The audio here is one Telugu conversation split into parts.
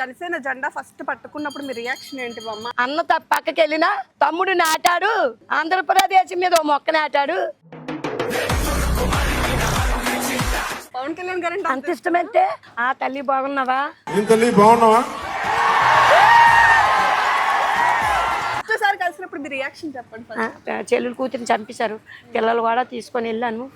జనసేన జెండా ఫస్ట్ పట్టుకున్నప్పుడు మీ రియాక్షన్ ఏంటి బామ్మ? అన్న పక్కకి వెళ్ళినా తమ్ముడు నాటాడు, ఆంధ్రప్రదేశ్ మీద ఓ మొక్క నాటాడు. పవన్ కళ్యాణ్ గారు అంత ఇష్టమైతే ఆ తల్లి బాగున్నావా, తల్లి బాగున్నావా, ఒక్కసారి కలిసినప్పుడు మీ రియాక్షన్ చెప్పండి. చెల్లెలు కూతురిని చంపేశారు, పిల్లలు కూడా తీసుకొని వెళ్ళాను.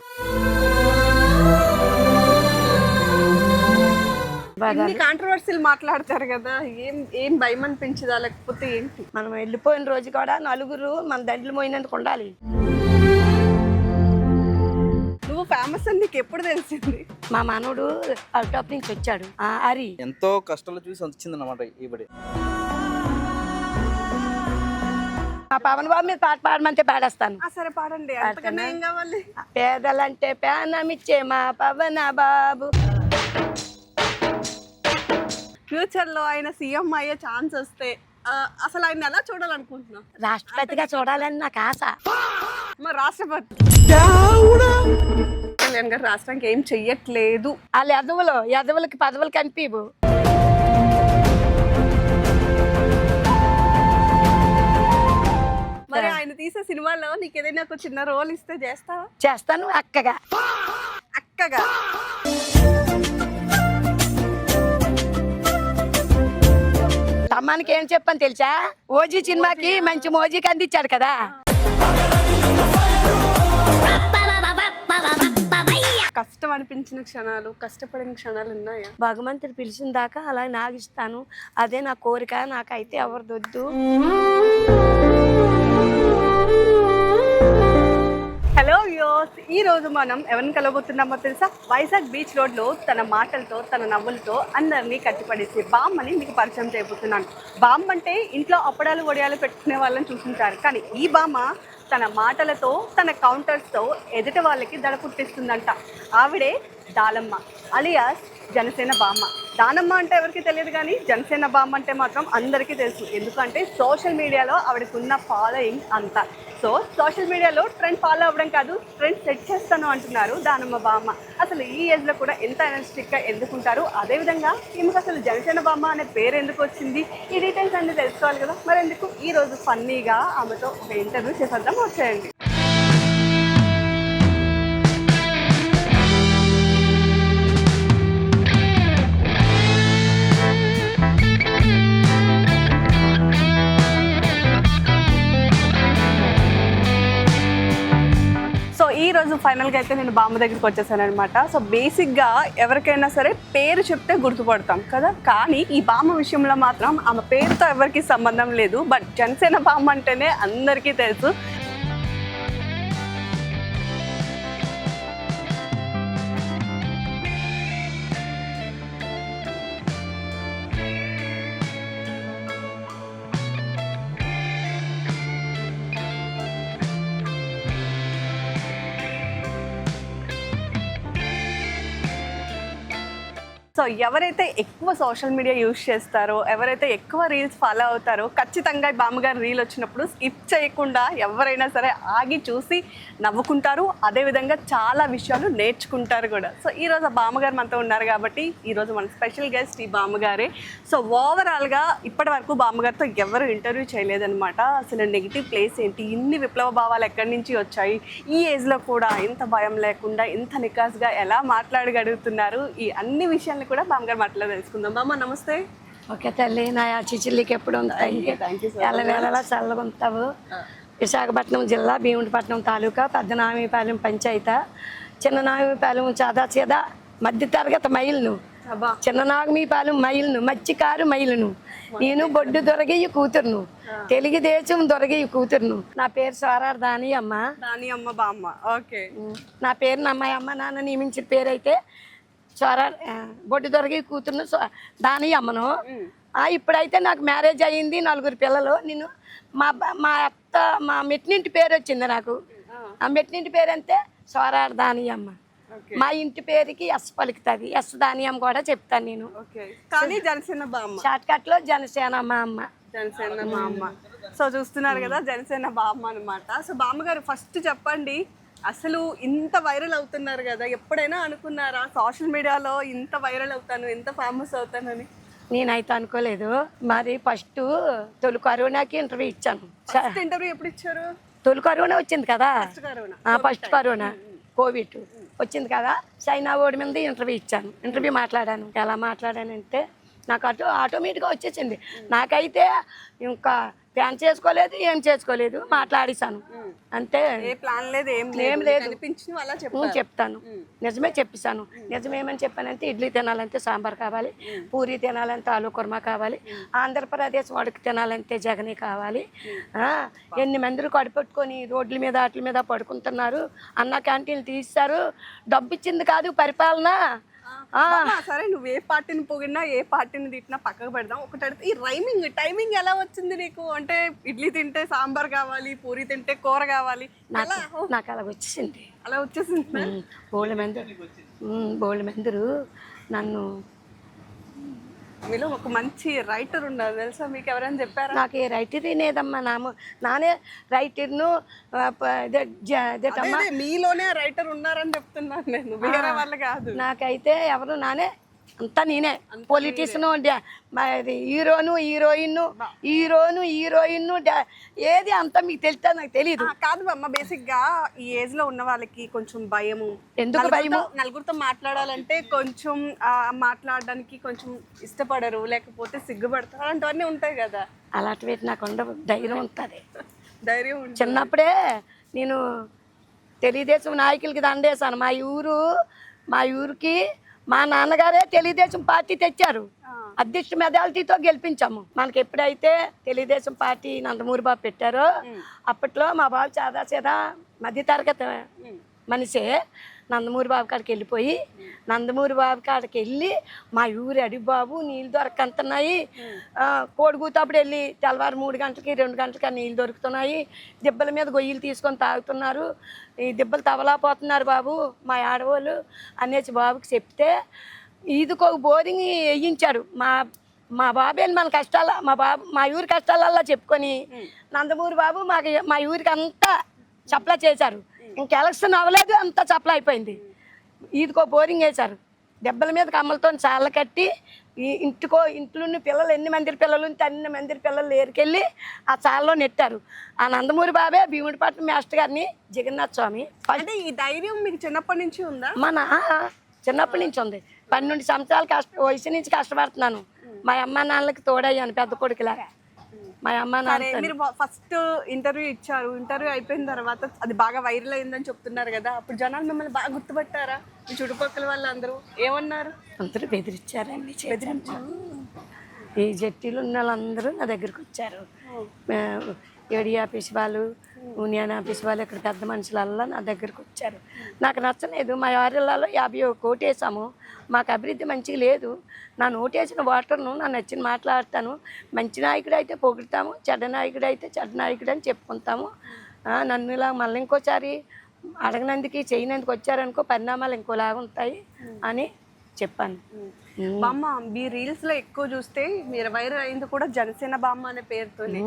కాంట్రవర్సీలు మాట్లాడతారు కదా, ఏం భయం అనిపించదా లేకపోతే ఏంటి? మనం వెళ్ళిపోయిన రోజు కూడా నలుగురు మన దండ్లు మోయినందుకు ఉండాలి. నువ్వు ఫేమస్ అని నీకు ఎప్పుడు తెలిసింది? మా మనవడు అవుట్ ఆఫ్ నుంచి వచ్చాడు. హరి ఎంతో కష్టాలు చూసి వచ్చింది అన్నమాట ఈవిడ. మా పవన్ బాబు మీద పాట పాడమంటే పాడేస్తాను. సరే పాడండి. అంతకన్నా ఏం కావాలి? పేదలంటే పేనమిచ్చే మా పవన బాబు. ఫ్యూచర్ లో ఆయన సీఎం అయ్యే ఛాన్స్ వస్తే అసలు ఆయన ఎలా చూడాలనుకుంటున్నా? రాష్ట్రపతిగా చూడాలని నాకు ఆశ. మరి రాష్ట్రపతి కళ్యాణ్ గారు రాష్ట్రానికి ఏం చెయ్యట్లేదు. వాళ్ళు ఎదవులకి పదవులు కనిపివు. మరి ఆయన తీసే సినిమాలో నీకు ఏదైనా ఒక చిన్న రోల్ ఇస్తే చేస్తావా? చేస్తాను అక్కగా. అక్కగా తమ్మానికి ఏం చెప్పని తెలుసా, ఓజీ సినిమాకి మంచి మోజీకి అందించాడు కదా. కష్టం అనిపించిన క్షణాలు, కష్టపడిన క్షణాలు ఉన్నాయా? భగవంతుడు పిలిచిన దాకా అలా నాగిస్తాను. అదే నా కోరిక. నాకైతే ఎవరిదొద్దు. హలో వ్యూయర్స్, ఈ రోజు మనం ఎవరిని కలవబోతున్నామో తెలుసా? వైజాగ్ బీచ్ రోడ్ లో తన మాటలతో, తన నవ్వులతో అందరినీ కట్టిపడేసి బామ్మని మీకు పరిచయం చేయబోతున్నాను. బామ్మ అంటే ఇంట్లో అప్పడాలు వడియాలు పెట్టుకునే వాళ్ళని చూసుంటారు, కానీ ఈ బామ్మ తన మాటలతో, తన కౌంటర్స్తో ఎదుటి వాళ్ళకి దడ పుట్టిస్తుందంట. ఆవిడే దానమ్మ అలియాస్ జనసేన బామ్మ. దానమ్మ అంటే ఎవరికి తెలియదు, కానీ జనసేన బామ్మ అంటే మాత్రం అందరికీ తెలుసు. ఎందుకంటే సోషల్ మీడియాలో ఆవిడకి ఉన్న ఫాలోయింగ్ అంతా. సో సోషల్ మీడియాలో ట్రెండ్ ఫాలో అవ్వడం కాదు, ట్రెండ్ సెట్ చేస్తాను అంటున్నారు దానమ్మ బామ్మ. అసలు ఈ ఏజ్లో కూడా ఎంత ఎనర్జెటిక్గా ఎందుకుంటారు, అదేవిధంగా ఈమెకు అసలు జనసేన బామ్మ అనే పేరు ఎందుకు వచ్చింది, ఈ డీటెయిల్స్ అన్ని తెలుసుకోవాలి కదా. మరి ఎందుకు ఈరోజు ఫన్నీగా ఆమెతో ఒక ఇంటర్వ్యూ చేసేద్దాం, వచ్చేయండి. సో ఈ రోజు ఫైనల్గా అయితే నేను బామ్మ దగ్గరికి వచ్చేసాను అనమాట. సో బేసిక్గా ఎవరికైనా సరే పేరు చెప్తే గుర్తుపడతాం కదా, కానీ ఈ బామ్మ విషయంలో మాత్రం ఆమె పేరుతో ఎవరికి సంబంధం లేదు. బట్ జనసేన బామ్మ అంటేనే అందరికీ తెలుసు. సో ఎవరైతే ఎక్కువ సోషల్ మీడియా యూజ్ చేస్తారో, ఎవరైతే ఎక్కువ రీల్స్ ఫాలో అవుతారో, ఖచ్చితంగా బామ్మగారు రీల్ వచ్చినప్పుడు స్కిప్ చేయకుండా ఎవరైనా సరే ఆగి చూసి నవ్వుకుంటారు. అదేవిధంగా చాలా విషయాలు నేర్చుకుంటారు కూడా. సో ఈరోజు ఆ బామ్మగారు మనతో ఉన్నారు కాబట్టి ఈరోజు మన స్పెషల్ గెస్ట్ ఈ బామ్మగారే. సో ఓవరాల్గా ఇప్పటి వరకు బామ్మగారితో ఎవరు ఇంటర్వ్యూ చేయలేదన్నమాట. అసలు నెగిటివ్ ప్లేస్ ఏంటి, ఇన్ని విప్లవ భావాలు ఎక్కడి నుంచి వచ్చాయి, ఈ ఏజ్లో కూడా ఎంత భయం లేకుండా ఎంత నికాస్గా ఎలా మాట్లాడగలుగుతున్నారు, ఈ అన్ని విషయాలు కూడా బామ్మగారు మాటలో తెలుసుకుందాం. బామ్మ నమస్తే. ఓకే తల్లి, నా చిచ్చిల్లికి ఎప్పుడు ఉంటాయి, ఎల్లవేళలా చల్లగా ఉంటావు. విశాఖపట్నం జిల్లా భీముడిపట్నం తాలూకా పెద్దనామీపాలెం పంచాయతీ, చిన్ననామీపాలెం చాదా మధ్య తరగతి మైలును, చిన్ననాగమీపాలెం మైలును, మత్స్యకారు మైలును. నేను బొడ్డు దొరగయ్య కూతురును, తెలుగుదేశం దొరగయ్య కూతురును. నా పేరు సోరార్ దాని అమ్మ బామ్మ. ఓకే, నా పేరు నమ్మాయి అమ్మ నాన్న నియమించిన పేరు అయితే బొడ్డు దొరగయ్య కూతురును దాని అమ్మను. ఇప్పుడైతే నాకు మ్యారేజ్ అయ్యింది, 4 పిల్లలు. నేను మా అత్త మా మెట్టినింటి పేరు వచ్చింది నాకు. ఆ మెట్టినింటి పేరు అంటే సోరార్ దాని అమ్మ. మా ఇంటి పేరుకి ఎస్ పలుకుతుంది, ఎస్ దానియం కూడా చెప్తాను నేను. షార్ట్ కట్ లో జనసేన మా అమ్మ. జనసేన మా అమ్మ. సో చూస్తున్నారు కదా, జనసేన బామ్మ అనమాట. సో బామ్మగారు ఫస్ట్ చెప్పండి, అసలు ఇంత వైరల్ అవుతున్నారు కదా, ఎప్పుడైనా అనుకున్నారా సోషల్ మీడియాలో ఇంత వైరల్ అవుతాను, ఇంత ఫేమస్ అవుతానని? నేనైతే అనుకోలేదు. మరి ఫస్ట్ తొలి కరోనాకి ఇంటర్వ్యూ ఇచ్చాను. ఇంటర్వ్యూ ఎప్పుడు ఇచ్చారు? తొలి కరోనా వచ్చింది కదా, కరోనా ఫస్ట్ కరోనా కోవిడ్ వచ్చింది కదా, చైనా ఓడి మీద ఇంటర్వ్యూ ఇచ్చాను. ఇంటర్వ్యూ మాట్లాడాను. ఎలా మాట్లాడానంటే నాకు ఆటోమేటిక్గా వచ్చేసింది. నాకైతే ఇంకా ప్లాన్ చేసుకోలేదు, ఏం చేసుకోలేదు, మాట్లాడేశాను అంతే. ఏ ప్లాన్ లేదు, ఏం లేదు. అనిపించింది అలా చెప్తాను. నిజమే చెప్పేశాను. నిజమేమని చెప్పానంటే ఇడ్లీ తినాలంటే సాంబార్ కావాలి, పూరి తినాలంటే ఆలు కుర్మా కావాలి, ఆంధ్రప్రదేశ్ వాడికి తినాలంటే జగనే కావాలి. ఎన్ని మందిని కడుపెట్టుకొని రోడ్ల మీద వాటి మీద పడుకుంటున్నారు. అన్న క్యాంటీన్లు తీస్తారు. డబ్బు ఇచ్చింది కాదు పరిపాలన. సరే, నువ్వు ఏ పార్టీని పొగిడినా ఏ పార్టీని తిట్టినా పక్కకు పెడదాం. ఒకటి అడిగితే ఈ టైమింగ్ ఎలా వచ్చింది నీకు? అంటే ఇడ్లీ తింటే సాంబార్ కావాలి, పూరి తింటే కూర కావాలి, నాకు అలా వచ్చేసింది. అలా వచ్చేసింది. బోళ్ళు మందరు నన్ను, మీలో ఒక మంచి రైటర్ ఉన్నారు తెలుసా, మీకు ఎవరైనా చెప్పారా? నాకు ఏ రైటర్ లేదమ్మా. నానే రైటర్ను. మీలోనే రైటర్ ఉన్నారని చెప్తున్నాను నేను, వేరే వాళ్ళు కాదు. నాకైతే ఎవరు నానే, అంతా నేనే. పొలిటీషియన్, హీరోను హీరోయిన్ ఏది అంతా మీకు తెలుస్తా నాకు తెలియదు. కాదు అమ్మ, బేసిక్ గా ఈ ఏజ్ లో ఉన్న వాళ్ళకి కొంచెం భయము. ఎందుకు భయము? నలుగురితో మాట్లాడాలంటే కొంచెం మాట్లాడడానికి కొంచెం ఇష్టపడరు, లేకపోతే సిగ్గుపడతారు, అలాంటివన్నీ ఉంటాయి కదా. అలాంటివి నాకు ఉండవు. ధైర్యం ఉంటుంది. ధైర్యం చిన్నప్పుడే నేను తెలుగుదేశం నాయకులకి దండేశాను. మా ఊరికి మా నాన్నగారే తెలుగుదేశం పార్టీ తెచ్చారు. అధ్యక్ష మెజారిటీతో గెలిపించాము. మనకి ఎప్పుడైతే తెలుగుదేశం పార్టీ నందమూరి బాబు పెట్టారో అప్పట్లో మా బాబు సాదాసీదా మధ్యతరగతి మనిషే. నందమూరి బాబు కాడికి వెళ్ళిపోయి నందమూరి బాబు కాడికి వెళ్ళి మా ఊరి అడిగి బాబు నీళ్ళు దొరకంటున్నాయి, కోడిగూతప్పుడు వెళ్ళి తెల్లవారు 3 గంటలకి 2 గంటలకి నీళ్ళు దొరుకుతున్నాయి, దిబ్బల మీద గొయ్యలు తీసుకొని తాగుతున్నారు, ఈ దిబ్బలు తవలాపోతున్నారు బాబు మా ఆడవాళ్ళు అనేసి బాబుకి చెప్తే ఈదికి ఒక బోరింగ్ వేయించాడు. మా బాబేని మన కష్టాల మా ఊరి కష్టాలల్లా చెప్పుకొని నందమూరి బాబు మా ఊరికి అంతా సప్లై చేశారు. ఇంక ఎలక్షన్ అవ్వలేదు, అంతా సప్లై అయిపోయింది. ఈదికో బోరింగ్ వేశారు. దెబ్బల మీద కమ్మలతో చాల కట్టి ఇంట్లో పిల్లలు ఎన్ని మంది పిల్లలు ఉంటే అన్ని మంది పిల్లలు ఏరుకెళ్ళి ఆ చాలలో నెట్టారు. ఆ నందమూరి బాబే భీముడిపట్నం మాస్టర్ గారిని జగన్నాథ్ స్వామి. అంటే ఈ ధైర్యం మీకు చిన్నప్పటి నుంచి ఉందా? చిన్నప్పటి నుంచి ఉంది. 12 సంవత్సరాల వయసు నుంచి కష్టపడుతున్నాను. మా అమ్మ నాన్నలకి తోడయ్యాను పెద్ద కొడుకులాగా. మా అమ్మ నాన్న. మీరు ఫస్ట్ ఇంటర్వ్యూ ఇచ్చారు, ఇంటర్వ్యూ అయిపోయిన తర్వాత అది బాగా వైరల్ అయిందని చెప్తున్నారు కదా, అప్పుడు జనాలు మిమ్మల్ని బాగా గుర్తుపట్టారా? మీ చుట్టుపక్కల వాళ్ళందరూ ఏమన్నారు? అందరూ బెదిరించారండి. ఈ జట్టీలు ఉన్న వాళ్ళందరూ నా దగ్గరికి వచ్చారు. ఏడి ఆఫీస్ వాళ్ళు, యూనియన్ ఆఫీస్ వాళ్ళు, ఇక్కడ పెద్ద మనుషులల్లా నా దగ్గరికి వచ్చారు. నాకు నచ్చలేదు. మా ఏరియాలలో 51 కోట్లు వేసాము. మాకు అభివృద్ధి మంచిగా లేదు. నా నోటేసిన ఓటర్ను నా నచ్చిన మాట్లాడతాను. మంచి నాయకుడు అయితే పొగుడతాము, చెడ్డ నాయకుడు అయితే చెడ్డ నాయకుడు అని చెప్పుకుంటాము. నన్ను ఇలా మళ్ళీ ఇంకోసారి అడగనందుకు చేయనందుకు వచ్చారనుకో పరిణామాలు ఇంకోలాగా ఉంటాయి అని చెప్పాను. బామ్మ, మీ రీల్స్ లో ఎక్కువ చూస్తే మీరు వైరల్ అయింది కూడా జనసేన బామ్మ అనే పేరుతోనే.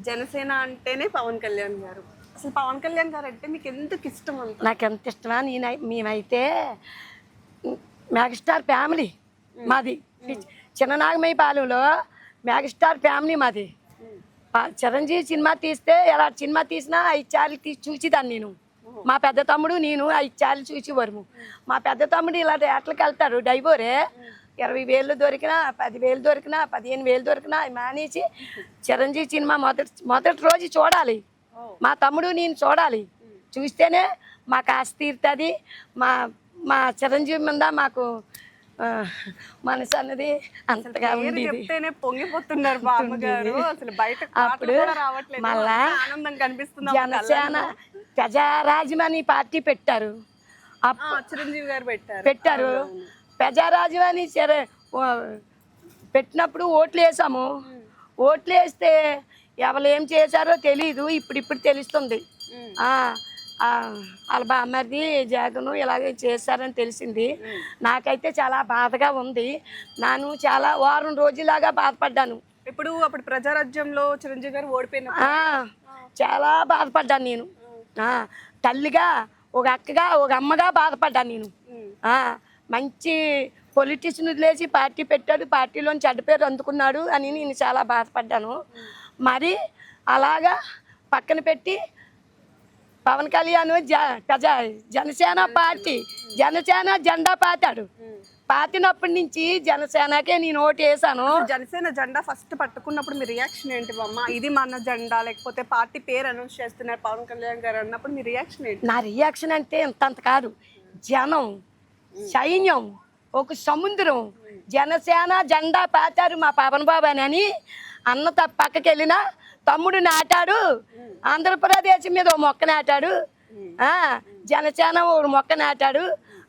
జనసేన అంటేనే పవన్ కళ్యాణ్ గారు. అసలు పవన్ కళ్యాణ్ గారు అంటే మీకు ఎందుకు ఇష్టం? నాకు ఎంత ఇష్టమా, మేమైతే మెగాస్టార్ ఫ్యామిలీ మాది. చిన్ననాగమయ్య పాలెంలో మెగాస్టార్ ఫ్యామిలీ మాది. చిరంజీవి సినిమా తీస్తే ఎలా సినిమా తీసినా 5 సార్లు చూసేదాన్ని నేను. మా పెద్ద తమ్ముడు నేను 5 సార్లు చూసేవారు. మా పెద్ద తమ్ముడు ఇలా రేట్లకి వెళ్తారు డైవోరే. 20,000 దొరికినా, 10,000 దొరికినా, 15,000 దొరికినా మానేసి చిరంజీవి సినిమా మొదటి రోజు చూడాలి. మా తమ్ముడు నేను చూడాలి. చూస్తేనే మాకు ఆశ తీరుతుంది. మా చిరంజీవి మీద మాకు మనసు అన్నది అంతగా ఉండేది. పొంగిపోతున్నారు బామ్మగారు. అసలు బయట అప్పుడు మళ్ళా జనసేన ప్రజారాజ్యమని పార్టీ పెట్టారు. చిరంజీవి గారు పెట్టారు. ప్రజారాజ్యమని పెట్టినప్పుడు ఓట్లు వేసాము. ఓట్లు వేస్తే ఎవరు ఏం చేశారో తెలీదు. ఇప్పుడు తెలుస్తుంది. వాళ్ళ బామ్మది జగను ఇలాగే చేశారని తెలిసింది. నాకైతే చాలా బాధగా ఉంది. నేను చాలా వారం రోజులాగా బాధపడ్డాను. అప్పుడు ప్రజారాజ్యంలో చిరంజీవి గారు ఓడిపోయిన చాలా బాధపడ్డాను నేను. తల్లిగా, ఒక అక్కగా, ఒక అమ్మగా బాధపడ్డాను నేను. మంచి పొలిటీషియన్ వదిలేసి పార్టీ పెట్టాడు, పార్టీలోని చెడ్డ పేరు అందుకున్నాడు అని నేను చాలా బాధపడ్డాను. మరి అలాగా పక్కన పెట్టి పవన్ కళ్యాణ్ జనసేన పార్టీ జనసేన జెండా పాతాడు. పాతినప్పటి నుంచి జనసేనకే నేను ఓటు వేసాను. జనసేన జెండా ఫస్ట్ పట్టుకున్నప్పుడు మీ రియాక్షన్ ఏంటి బామ్మ? ఇది మన జెండా లేకపోతే పార్టీ పేరు అనౌన్స్ చేస్తున్నారు పవన్ కళ్యాణ్ గారు అన్నప్పుడు మీ రియాక్షన్ ఏంటి? నా రియాక్షన్ అంటే ఇంతంత కాదు, జనం, సైన్యం, ఒక సముద్రం, జనసేన జెండా పాతారు మా పవన్ బాబు అని అన్న పక్కకి వెళ్ళిన తమ్ముడు నాటాడు, ఆంధ్రప్రదేశ్ మీద ఓ మొక్క నాటాడు, జనసేన ఓ మొక్క నాటాడు.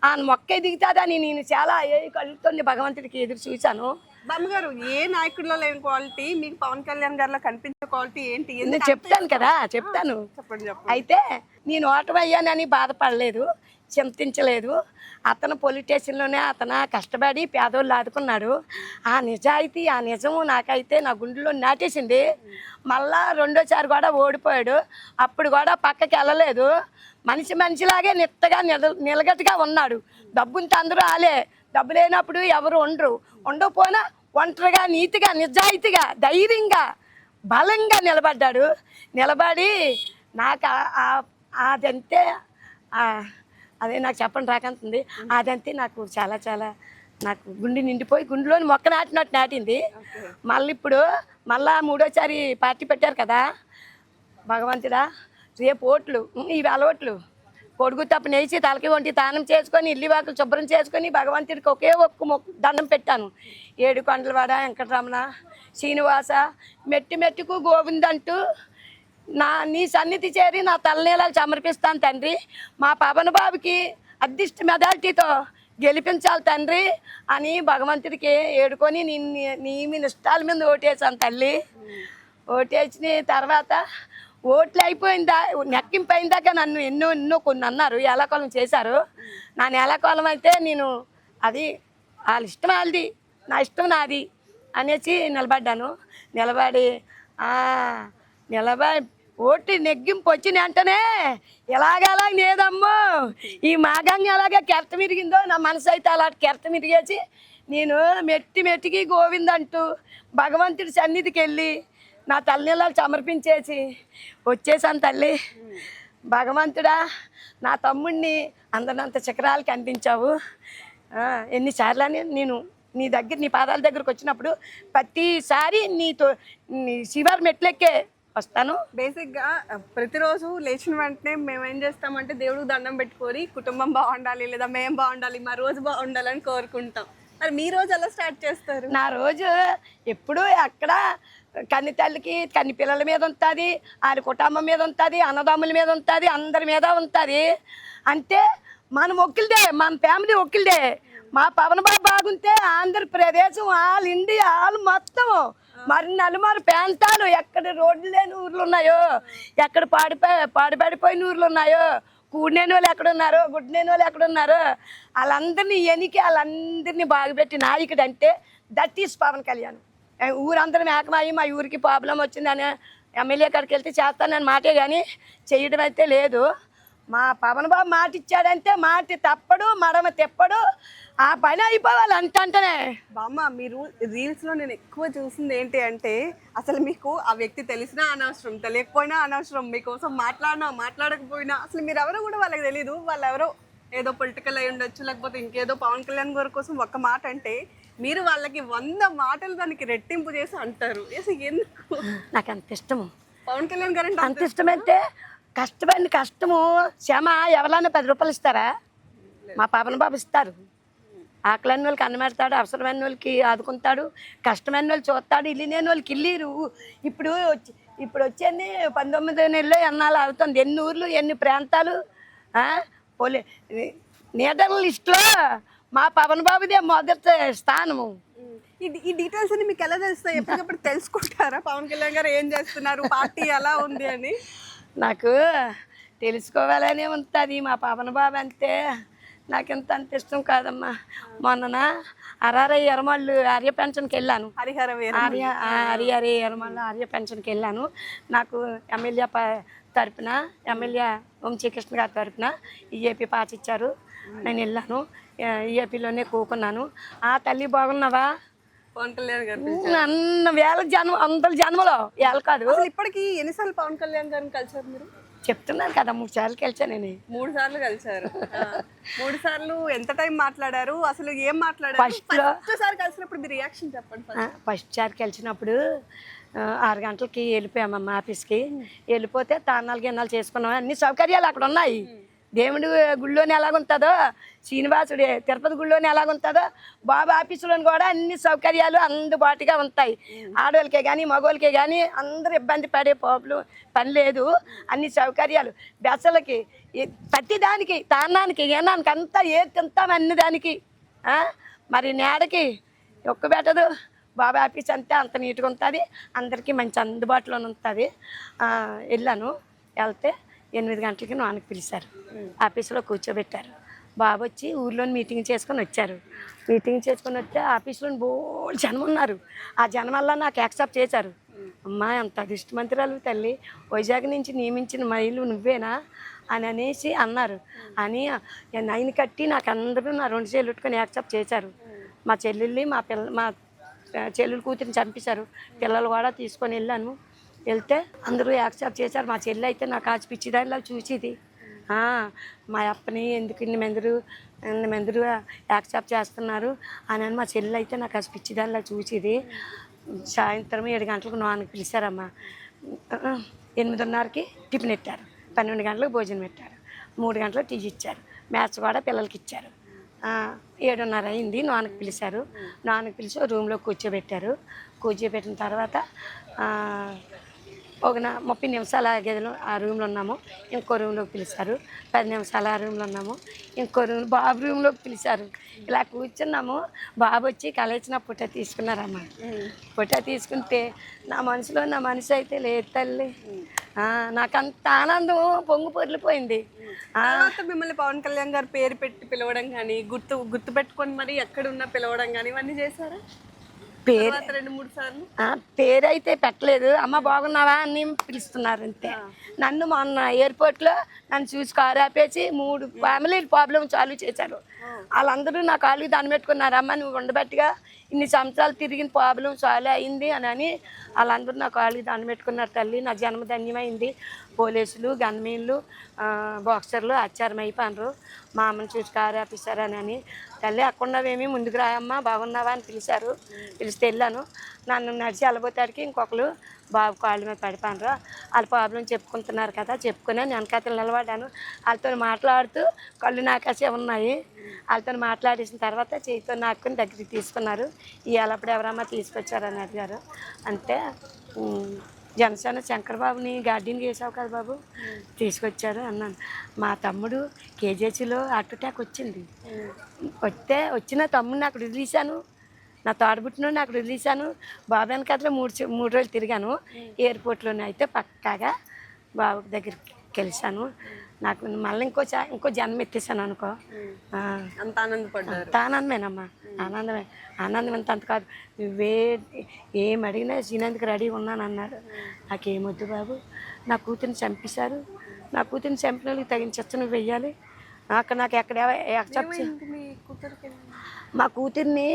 ఆ మొక్క ఎదుగుతుందని నేను చాలా కలుగుతుంది భగవంతుడికి ఎదురు చూశాను. బామ్మగారు, ఏ నాయకుడిలో లేని క్వాలిటీ మీకు పవన్ కళ్యాణ్ గారిలో కనిపించే క్వాలిటీ ఏంటి? నేను చెప్తాను కదా, చెప్తాను. చెప్పండి. అయితే నేను ఓటమి అయ్యానని బాధపడలేదు, చింతించలేదు. అతను పోలీస్ స్టేషన్లోనే అతను కష్టపడి పేదోళ్ళు ఆదుకున్నాడు. ఆ నిజాయితీ, ఆ నిజము నాకైతే నా గుండెలో నాటేసింది. మళ్ళా రెండోసారి కూడా ఓడిపోయాడు. అప్పుడు కూడా పక్కకి వెళ్ళలేదు. మనిషిలాగే నిత్తగా నిలగట్టుగా ఉన్నాడు. డబ్బుంత అందరూ ఆలే, డబ్బు లేనప్పుడు ఎవరు ఉండకపోయినా ఒంటరిగా నీతిగా నిజాయితీగా ధైర్యంగా బలంగా నిలబడి నాకు అదంతే అదే నాకు చెప్పండి రాకంటుంది. అదంతే నాకు చాలా చాలా నాకు గుండె నిండిపోయి గుండెలోని మొక్క నాటినట్టు నాటింది. మళ్ళీ ఇప్పుడు మూడోసారి పార్టీ పెట్టారు కదా, భగవంతుడా రేపు ఓట్లు ఇవాళ ఓట్లు పొడుగు తప్పు నేసి తలకి వంటి తానం చేసుకొని ఇల్లు వాకులు శుభ్రం చేసుకొని భగవంతుడికి ఒకే ఒక్క దండం పెట్టాను. ఏడుకొండలవాడ వెంకటరమణ శ్రీనివాస మెట్టి మెట్టుకు గోవిందంటూ నీ సన్నిధి చేరి నా తలనీలాలు సమర్పిస్తాను తండ్రి. మా పవన్ బాబుకి అదృష్ట మెజారిటీతో గెలిపించాలి తండ్రి అని భగవంతుడికి ఏడుకొని నీ నిష్టాల మీద ఓటేసాను తల్లి. ఓటేసిన తర్వాత ఓట్లు అయిపోయిందా నెక్కింపు అయిందాక నన్ను ఎన్నో కొన్ని అన్నారు, ఏలాకోలం చేశారు. నా నేలకోలం అయితే నేను అది వాళ్ళ ఇష్టం వాళ్ళది, నా ఇష్టం నాది అనేసి నిలబడ్డాను. నిలబడి ఓటు నెగ్గింపు వచ్చిన వెంటనే ఎలాగలా లేదమ్మో ఈ మాగంగా ఎలాగ కెరట మిరిగిందో నా మనసు అయితే అలా కెరట మిరిగేసి నేను మెట్టికి గోవిందంటూ భగవంతుడి సన్నిధికి వెళ్ళి నా తల్లినీళ్ళు సమర్పించేసి వచ్చేసాను తల్లి. భగవంతుడా నా తమ్ముడిని అందనంత శిఖరాలకి అందించావు. ఎన్నిసార్లు అని నేను నీ పాదాల దగ్గరకు వచ్చినప్పుడు ప్రతిసారి నీ శివారు మెట్లెక్కే వస్తాను. బేసిక్గా ప్రతిరోజు లేచిన వెంటనే మేము ఏం చేస్తామంటే దేవుడికి దండం పెట్టుకొని కుటుంబం బాగుండాలి లేదా మేము బాగుండాలి మా రోజు బాగుండాలని కోరుకుంటాం. మరి మీ రోజు ఎలా స్టార్ట్ చేస్తారు? నా రోజు ఎప్పుడు అక్కడ కన్ని తల్లికి కన్ని పిల్లల మీద ఉంటుంది, వాళ్ళ కుటుంబం మీద ఉంటుంది, అన్నదమ్ముల మీద ఉంటుంది, అందరి మీద ఉంటుంది. అంటే మనం ఒక్కరిదే, మన ఫ్యామిలీ ఒక్కరిదే. మా పవన్ బాబు బాగుంటే ఆంధ్రప్రదేశ్ ఆల్ ఇండియా ఆల్ మొత్తం మరి నలుమారు ప్రాంతాలు ఎక్కడ రోడ్లు లేని ఊర్లు ఉన్నాయో, ఎక్కడ పాడుపడిపోయిన ఊర్లు ఉన్నాయో, కూడినేని వాళ్ళు ఎక్కడున్నారో, గుడ్డినేని వాళ్ళు ఎక్కడున్నారో వాళ్ళందరినీ వాళ్ళందరినీ బాగుపెట్టి నాయకుడు అంటే దట్ ఈస్ పవన్ కళ్యాణ్. ఊరందరం ఏకమయ్యి మా ఊరికి ప్రాబ్లం వచ్చిందని ఎమ్మెల్యే కాడికి వెళ్తే చేస్తానని మాటే కానీ చేయడం అయితే లేదు. మా పవన్ బాబు మాట ఇచ్చాడంటే మాట తప్పడు, మడమ తెప్పడు, ఆ పని అయిపోవాలి అంటేనే. బామ్మ, మీరు రీల్స్లో నేను ఎక్కువ చూసింది ఏంటి అంటే అసలు మీకు ఆ వ్యక్తి తెలిసినా అనవసరం, తెలియకపోయినా అనవసరం, మీకోసం మాట్లాడకపోయినా అసలు మీరు ఎవరో కూడా వాళ్ళకి తెలీదు. వాళ్ళు ఎవరో ఏదో పొలిటికల్ అయి ఉండొచ్చు, లేకపోతే ఇంకేదో పవన్ కళ్యాణ్ గారి కోసం ఒక్క మాట అంటే మీరు వాళ్ళకి 100 మాటలు దానికి రెట్టింపు చేసి అంటారు. ఎందుకు? నాకు అంత ఇష్టము పవన్ కళ్యాణ్ గారు అంటే. అంత ఇష్టమైతే కష్టము శ్రమ ఎవరైనా 10 రూపాయలు ఇస్తారా? మా పవన్ బాబు ఇస్తారు. ఆకలిని వాళ్ళకి అన్నమెడతాడు, అవసరమైన వాళ్ళకి ఆదుకుంటాడు, కష్టమైన వాళ్ళు చూస్తాడు, ఇల్లు లేని వాళ్ళకి ఇల్లు. ఇప్పుడు వచ్చేది 19 నెలలు ఎన్నాళ్ళు అవుతుంది. ఎన్ని ఊర్లు ఎన్ని ప్రాంతాలు నేతల లిస్టులో మా పవన్ బాబుదే మొదటి స్థానము. ఈ డీటెయిల్స్ అని మీకు ఎలా తెలుస్తాయి? ఎప్పటికప్పుడు తెలుసుకుంటారా పవన్ కళ్యాణ్ గారు ఏం చేస్తున్నారు, పార్టీ ఎలా ఉంది అని? నాకు తెలుసుకోవాలనే ఉంటుంది. మా పవన్ బాబు అంటే నాకు అంత ఇష్టం కాదమ్మా. మొన్న అరారై ఎరమళ్ళు ఆర్య పెన్షన్కి వెళ్ళాను. హరిహర ఎరమళ్ళు ఆర్య పెన్షన్కి వెళ్ళాను. నాకు ఎమ్మెల్యే తరపున ఎమ్మెల్యే వంశీకృష్ణ గారి తరపున ఈఏపీ పాస్ ఇచ్చారు. నేను వెళ్ళాను. ఏపీలోనే కూకున్నాను. ఆ తల్లి బాగున్నావా? పవన్ కళ్యాణ్ గారు అన్న వేల వందల జన్మలో వేళ కాదు. అసలు ఇప్పటికి ఎన్నిసార్లు పవన్ కళ్యాణ్ గారిని కలిసారు మీరు? చెప్తున్నాను కదా 3 సార్లు కలిసాను నేను. 3 సార్లు కలిసారు. 3 సార్లు ఎంత టైం మాట్లాడారు? అసలు ఏం మాట్లాడారు? ఫస్ట్ సారి కలిసినప్పుడు మీ రియాక్షన్ చెప్పండి. ఫస్ట్ సారి కలిసినప్పుడు 6 గంటలకి వెళ్ళిపోయామమ్మ ఆఫీస్కి. వెళ్ళిపోతే తానాలు గిన్నాలు చేసుకున్నాం. అన్ని సౌకర్యాలు అక్కడ ఉన్నాయి. దేవుడు గుళ్ళోని ఎలాగుంటుందో, శ్రీనివాసుడి తిరుపతి గుళ్ళోని ఎలాగుంటుందో బాబు ఆఫీసులోని కూడా అన్ని సౌకర్యాలు అందుబాటుగా ఉంటాయి. ఆడవాళ్ళకే కానీ మగవాళ్ళకే కానీ అందరూ ఇబ్బంది పడే పని లేదు. అన్ని సౌకర్యాలు బెసలకి ప్రతి దానికి తాన్నానికి ఏనానికి అంతా తింటాం అన్ని దానికి. మరి నేడకి ఒక్క పెట్టదు. బాబా ఆఫీస్ అంతే అంత నీట్గా ఉంటుంది. అందరికీ మంచి అందుబాటులో ఉంటుంది. వెళ్ళాను. వెళ్తే 8 గంటలకి నాన్నకి పిలిచారు. ఆఫీసులో కూర్చోబెట్టారు. బాబు వచ్చి ఊర్లో మీటింగ్ చేసుకొని వచ్చారు. మీటింగ్ చేసుకొని వస్తే ఆఫీసులో బోల్డ్ జనం ఉన్నారు. ఆ జనం వల్ల నాకు యాక్సెప్ట్ చేశారు. అమ్మా ఎంత అదృష్టమంతురాలు తల్లి, వైజాగ్ నుంచి నియమించిన మైలు నువ్వేనా అని అనేసి అన్నారు. అని నైన్ కట్టి నాకు అందరూ నా 2 చేతులు పెట్టుకొని యాక్సెప్ట్ చేశారు. మా చెల్లెల్ని మా చెల్లెలు కూతురిని చంపేశారు. పిల్లలు కూడా తీసుకొని వెళ్ళాను. వెళ్తే అందరూ యాక్సెప్ట్ చేశారు. మా చెల్లి అయితే నాకు ఆచి పిచ్చిదానిలా చూసేది. మా అప్పని ఎందుకు ఇన్ని మందరు యాక్సెప్ట్ చేస్తున్నారు అని మా చెల్లి అయితే నాకు ఆచి పిచ్చిదానిలా చూసేది. సాయంత్రం 7 గంటలకు నాన్నకి పిలిచారమ్మా. 8:30కి టిఫిన్ పెట్టారు. 12 గంటలకు భోజనం పెట్టారు. 3 గంటలకు టీ ఇచ్చారు. మ్యాథ్స్ కూడా పిల్లలకి ఇచ్చారు. 7:30 అయింది. నాన్నకి పిలిచారు. నాన్నకి పిలిచి రూమ్లో కూర్చోబెట్టారు. కూర్చోబెట్టిన తర్వాత ఒక 30 నిమిషాలు ఆ గదిలో ఆ రూమ్లో ఉన్నాము. ఇంకో రూమ్లోకి పిలిచారు. 10 నిమిషాలు ఆ రూమ్లో ఉన్నాము. ఇంకో బాబు రూమ్లోకి పిలిచారు. ఇలా కూర్చున్నాము. బాబు వచ్చి కలేచిన పుట్ట తీసుకున్నారమ్మ. పుట్ట తీసుకుంటే నా మనసు అయితే లేదు తల్లి. నాకు అంత ఆనందం పొంగు పొర్లిపోయింది. మిమ్మల్ని పవన్ కళ్యాణ్ గారు పేరు పెట్టి పిలవడం కానీ గుర్తు పెట్టుకొని మరి ఎక్కడున్నా పిలవడం కానీ ఇవన్నీ చేశారా? పేరు 2-3 సార్లు పేరైతే పెట్టలేదు. అమ్మ బాగున్నావా అని పిలుస్తున్నారు అంతే. నన్ను మొన్న ఎయిర్పోర్ట్లో నన్ను చూసి కారు ఆపేసి 3 ఫ్యామిలీ ప్రాబ్లం సాల్వ్ చేశారు. వాళ్ళందరూ నా కాళ్ళకి దండం పెట్టుకున్నారు. అమ్మ నువ్వు ఉండబట్టిగా ఇన్ని సంవత్సరాలు తిరిగిన ప్రాబ్లం సాల్వ్ అయింది అని వాళ్ళందరూ నా కాళ్ళకి దండం పెట్టుకున్నారు. తల్లి నా జన్మ ధన్యమైంది. పోలీసులు గన్మీన్లు బాక్సర్లు ఆచారం అయిపోయినారు. మా అమ్మని చూసి కారు ఆపేశారని. తల్లి అక్కడున్నవేమీ ముందుకు రాయమ్మా బాగున్నావా అని పిలిచారు. పిలిస్తే వెళ్ళాను. నన్ను నడిచి వెళ్ళబోతాడికి ఇంకొకరు బాబు కాళ్ళ మీద పడిపోయినారు. వాళ్ళ ప్రాబ్లం చెప్పుకుంటున్నారు కదా చెప్పుకుని నేను వెనకాతలు నిలబడ్డాను. వాళ్ళతో మాట్లాడుతూ కళ్ళు నాకాసే ఉన్నాయి. వాళ్ళతో మాట్లాడేసిన తర్వాత చేతితో నాకుని దగ్గరికి తీసుకున్నారు. ఇవాళప్పుడు ఎవరమ్మా తీసుకొచ్చారని అడిగారు. అంటే జనసేన శంకర్బాబుని గార్డెన్ చేసావు కదా బాబు తీసుకొచ్చారు అన్నాను. మా తమ్ముడు కేజీహెచ్లో హార్ట్ అటాక్ వచ్చింది. వచ్చిన తమ్ముడిని అక్కడ వదిలేశాను. నా తోడబుట్టినోడిని అక్కడ వదిలేశాను. బాబు వెనకాతలో 3 రోజులు తిరిగాను. ఎయిర్పోర్ట్లోనే అయితే పక్కాగా బాబు దగ్గరికి కలిశాను. నాకు మళ్ళీ ఇంకో జన్మ ఎత్తేసాను అనుకో. అంత ఆనందపడ్డారు. అంత ఆనందమేనమ్మా. ఆనందం అంత కాదు. నువ్వే ఏం అడిగినా సీనందుకు రెడీ ఉన్నాను అన్నాడు. నాకేమొద్దు బాబు, నా కూతురిని చంపేశారు. నా కూతురిని చంపిన వాళ్ళకి తగిన చచ్చ నువ్వు వెయ్యాలి. నాకు ఎక్కడ మా కూతుర్ని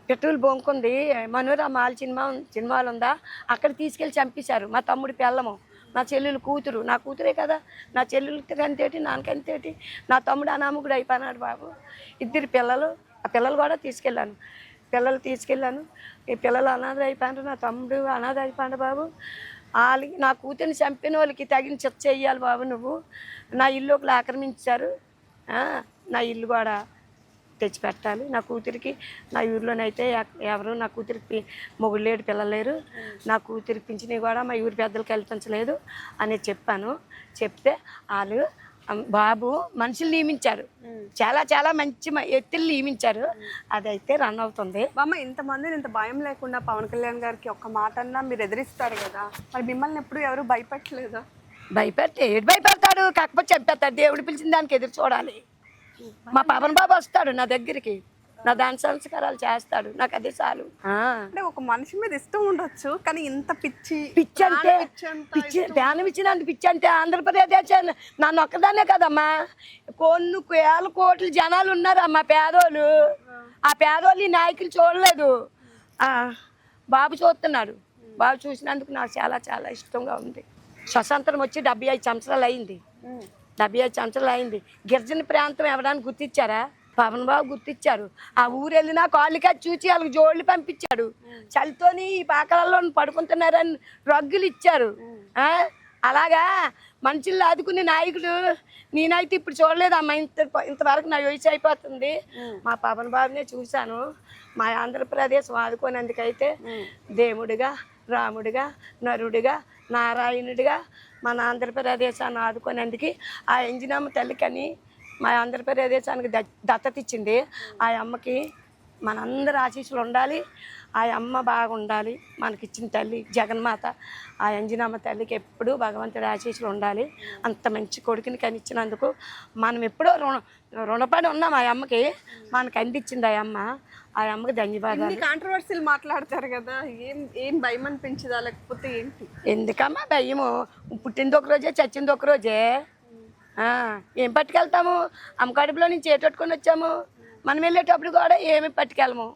పెట్రోల్ బొంకుంది మనోరా మాల్ సినిమాలు ఉందా అక్కడ తీసుకెళ్ళి చంపేశారు. మా తమ్ముడి పిల్లము నా చెల్లెలు కూతురు. నా కూతురే కదా. నా చెల్లెలకి అంతేటి నాన్నకంతేటి. నా తమ్ముడు అనామకుడు అయిపోయినాడు బాబు. 2 పిల్లలు. ఆ పిల్లలు కూడా తీసుకెళ్ళాను. ఈ పిల్లలు అనాథ అయిపోయినారు. నా తమ్ముడు అనాథ అయిపోయాడు బాబు. వాళ్ళకి నా కూతురిని చంపిన వాళ్ళకి తగిన శిక్ష చెయ్యాలి బాబు నువ్వు. నా ఇల్లు ఒకరు ఆక్రమించారు. నా ఇల్లు కూడా తెచ్చిపెట్టాలి. నా కూతురికి నా ఊరిలోనైతే ఎవరు నా కూతురికి మొగుడు లేడు, పిల్లలు లేరు. నా కూతురికి పింఛని కూడా మా ఊరి పెద్దలు కల్పించలేదు అని చెప్పాను. చెప్తే వాళ్ళు బాబు మనుషులు నియమించారు. చాలా చాలా మంచి ఎత్తులు నియమించారు. అదైతే రన్ అవుతుంది. బామ్మ ఇంతమందిని ఇంత భయం లేకుండా పవన్ కళ్యాణ్ గారికి ఒక్క మాట అన్నా మీరు ఎదిరిస్తారు కదా, మరి మిమ్మల్ని ఎప్పుడు ఎవరు భయపెట్టలేదా? భయపెడతాడు. కాకపోతే చంపేస్తాడు. దేవుడు పిలిచిన దానికి ఎదురు చూడాలి. మా పవన్ బాబు వస్తాడు నా దగ్గరికి. నా దాని సంస్కారాలు చేస్తాడు. నాకు అదే చాలు. అంటే ఒక మనిషి మీద ఇష్టం ఉండొచ్చు, కానీ ఇంత పిచ్చి అంటే ధ్యానం ఇచ్చినంత పిచ్చి అంటే ఆంధ్రప్రదేశ్ నన్ను ఒక్కదానే కదమ్మా కొన్ని వేల కోట్ల జనాలు ఉన్నారు అమ్మ పేదోళ్ళు. ఆ పేదోళ్ళు ఈ నాయకులు చూడలేదు. బాబు చూస్తున్నాడు. బాబు చూసినందుకు నాకు చాలా చాలా ఇష్టంగా ఉంది. స్వతంత్రం వచ్చి 75 సంవత్సరాలు అయింది. 75 సంవత్సరాలు అయింది. గిరిజన ప్రాంతం ఎవరైనా గుర్తించారా? పవన్ బాబు గుర్తించారు. ఆ ఊరు వెళ్ళినా కాళ్ళుగా చూసి వాళ్ళకి జోళ్ళు పంపించాడు. చలితోని ఈ పాకలలో పడుకుంటున్నారని రగ్గులు ఇచ్చారు. అలాగా మనుషుల్లో ఆదుకునే నాయకుడు నేనైతే ఇప్పుడు చూడలేదమ్మా. ఇంతవరకు నా వయసు అయిపోతుంది. మా పవన్ బాబునే చూశాను. మా ఆంధ్రప్రదేశ్ ఆదుకునేందుకైతే దేవుడిగా, రాముడిగా, నరుడిగా, నారాయణుడిగా మన ఆంధ్రప్రదేశాన్ని ఆదుకునేందుకు ఆ ఎంజినమ్మ తల్లికని మా ఆంధ్రప్రదేశానికి దత్తత ఇచ్చింది. ఆ అమ్మకి మనందరి ఆశీస్సులు ఉండాలి. ఆ అమ్మ బాగుండాలి. మనకిచ్చిన తల్లి జగన్మాత ఆ అంజనమ్మ తల్లికి ఎప్పుడూ భగవంతుడి ఆశీస్సులు ఉండాలి. అంత మంచి కొడుకుని కనిచ్చినందుకు మనం ఎప్పుడో రుణపడి ఉన్నాం. ఆ అమ్మకి మనకు అందించింది ఆ అమ్మ. ఆ అమ్మకి ధన్యవాదాలు. కాంట్రవర్సీలు మాట్లాడతారు కదా, ఏం భయం అనిపించదా లేకపోతే ఏంటి? ఎందుకమ్మా భయము? పుట్టింది ఒక రోజే, చచ్చింది ఒక రోజే. ఏం పట్టుకెళ్తాము? అమ్మ కడుపులో నుంచి ఏటొట్టుకొని వచ్చాము. మనం వెళ్ళేటప్పుడు కూడా ఏమి పట్టుకెళ్ళము.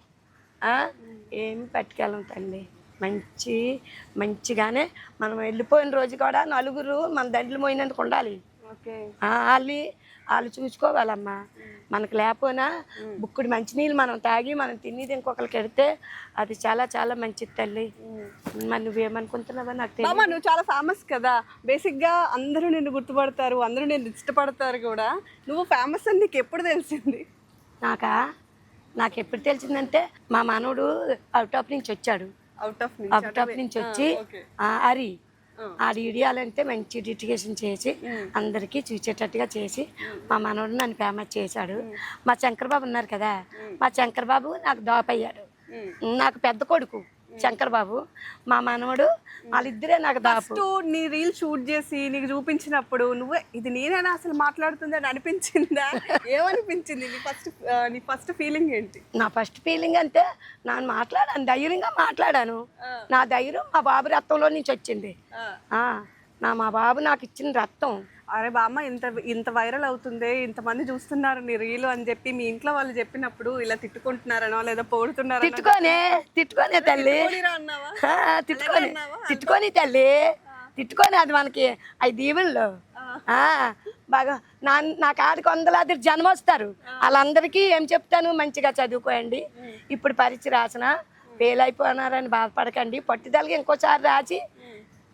ఏమి పట్టుకెళ్ళము తల్లి. మంచిగానే మనం వెళ్ళిపోయిన రోజు కూడా నలుగురు మన దండ్లు మోయినందుకు ఉండాలి. వాళ్ళు చూసుకోవాలమ్మా. మనకు లేకపోయినా బుక్కుడు మంచినీళ్ళు మనం తాగి మనం తినేది ఇంకొకరికి ఎడితే అది చాలా చాలా మంచిది తల్లి. మరి నువ్వేమనుకుంటున్నావా నాకు తెలియదు. నువ్వు చాలా ఫేమస్ కదా, బేసిక్గా అందరూ నిన్ను గుర్తుపడతారు, అందరూ నిన్ను ఇష్టపడతారు కూడా. నువ్వు ఫేమస్ అని నీకు ఎప్పుడు తెలిసింది? నాకు ఎప్పుడు తెలిసిందంటే మా మనవడు అవుట్ ఆఫ్ నుంచి వచ్చాడు. అవుట్ ఆఫ్ నుంచి వచ్చి ఆడి ఇడియాలంటే మంచి డిటికేషన్ చేసి అందరికీ చూసేటట్టుగా చేసి మా మనవడు నన్ను ఫేమస్ చేశాడు. మా శంకర్బాబు ఉన్నారు కదా, మా శంకర్బాబు నాకు దాపయ్యాడు. నాకు పెద్ద కొడుకు శంకర్బాబు, మా మనవడు, వాళ్ళిద్దరే నాకు దాపు. నీ రీల్ షూట్ చేసి నీకు చూపించినప్పుడు నువ్వే ఇది నేనైనా అసలు మాట్లాడుతుంది అని అనిపించిందా? ఏమనిపించింది? నీ ఫస్ట్ ఫీలింగ్ ఏంటి? నా ఫస్ట్ ఫీలింగ్ అంటే నేను మాట్లాడాను, ధైర్యంగా మాట్లాడాను. నా ధైర్యం మా బాబు రక్తంలో నుంచి వచ్చింది. మా బాబు నాకు ఇచ్చిన రక్తం. అరే బామ్మ, ఇంత వైరల్ అవుతుంది, ఇంతమంది చూస్తున్నారు నీ రీలు అని చెప్పి మీ ఇంట్లో వాళ్ళు చెప్పినప్పుడు ఇలా తిట్టుకుంటున్నారనో లేదా పొగుడుతున్నారో? తిట్టుకోనే తల్లి, తిట్టుకొని తల్లి, తిట్టుకొని. అది మనకి అవి దీవుల్లో బాగా నా కాడికి 100 జనం వస్తారు. వాళ్ళందరికీ ఏం చెప్తాను, మంచిగా చదువుకోండి, ఇప్పుడు పరీక్ష రాసిన ఫెయిల్ అయిపోయినారని బాధపడకండి, పట్టుదలగా ఇంకోసారి రాసి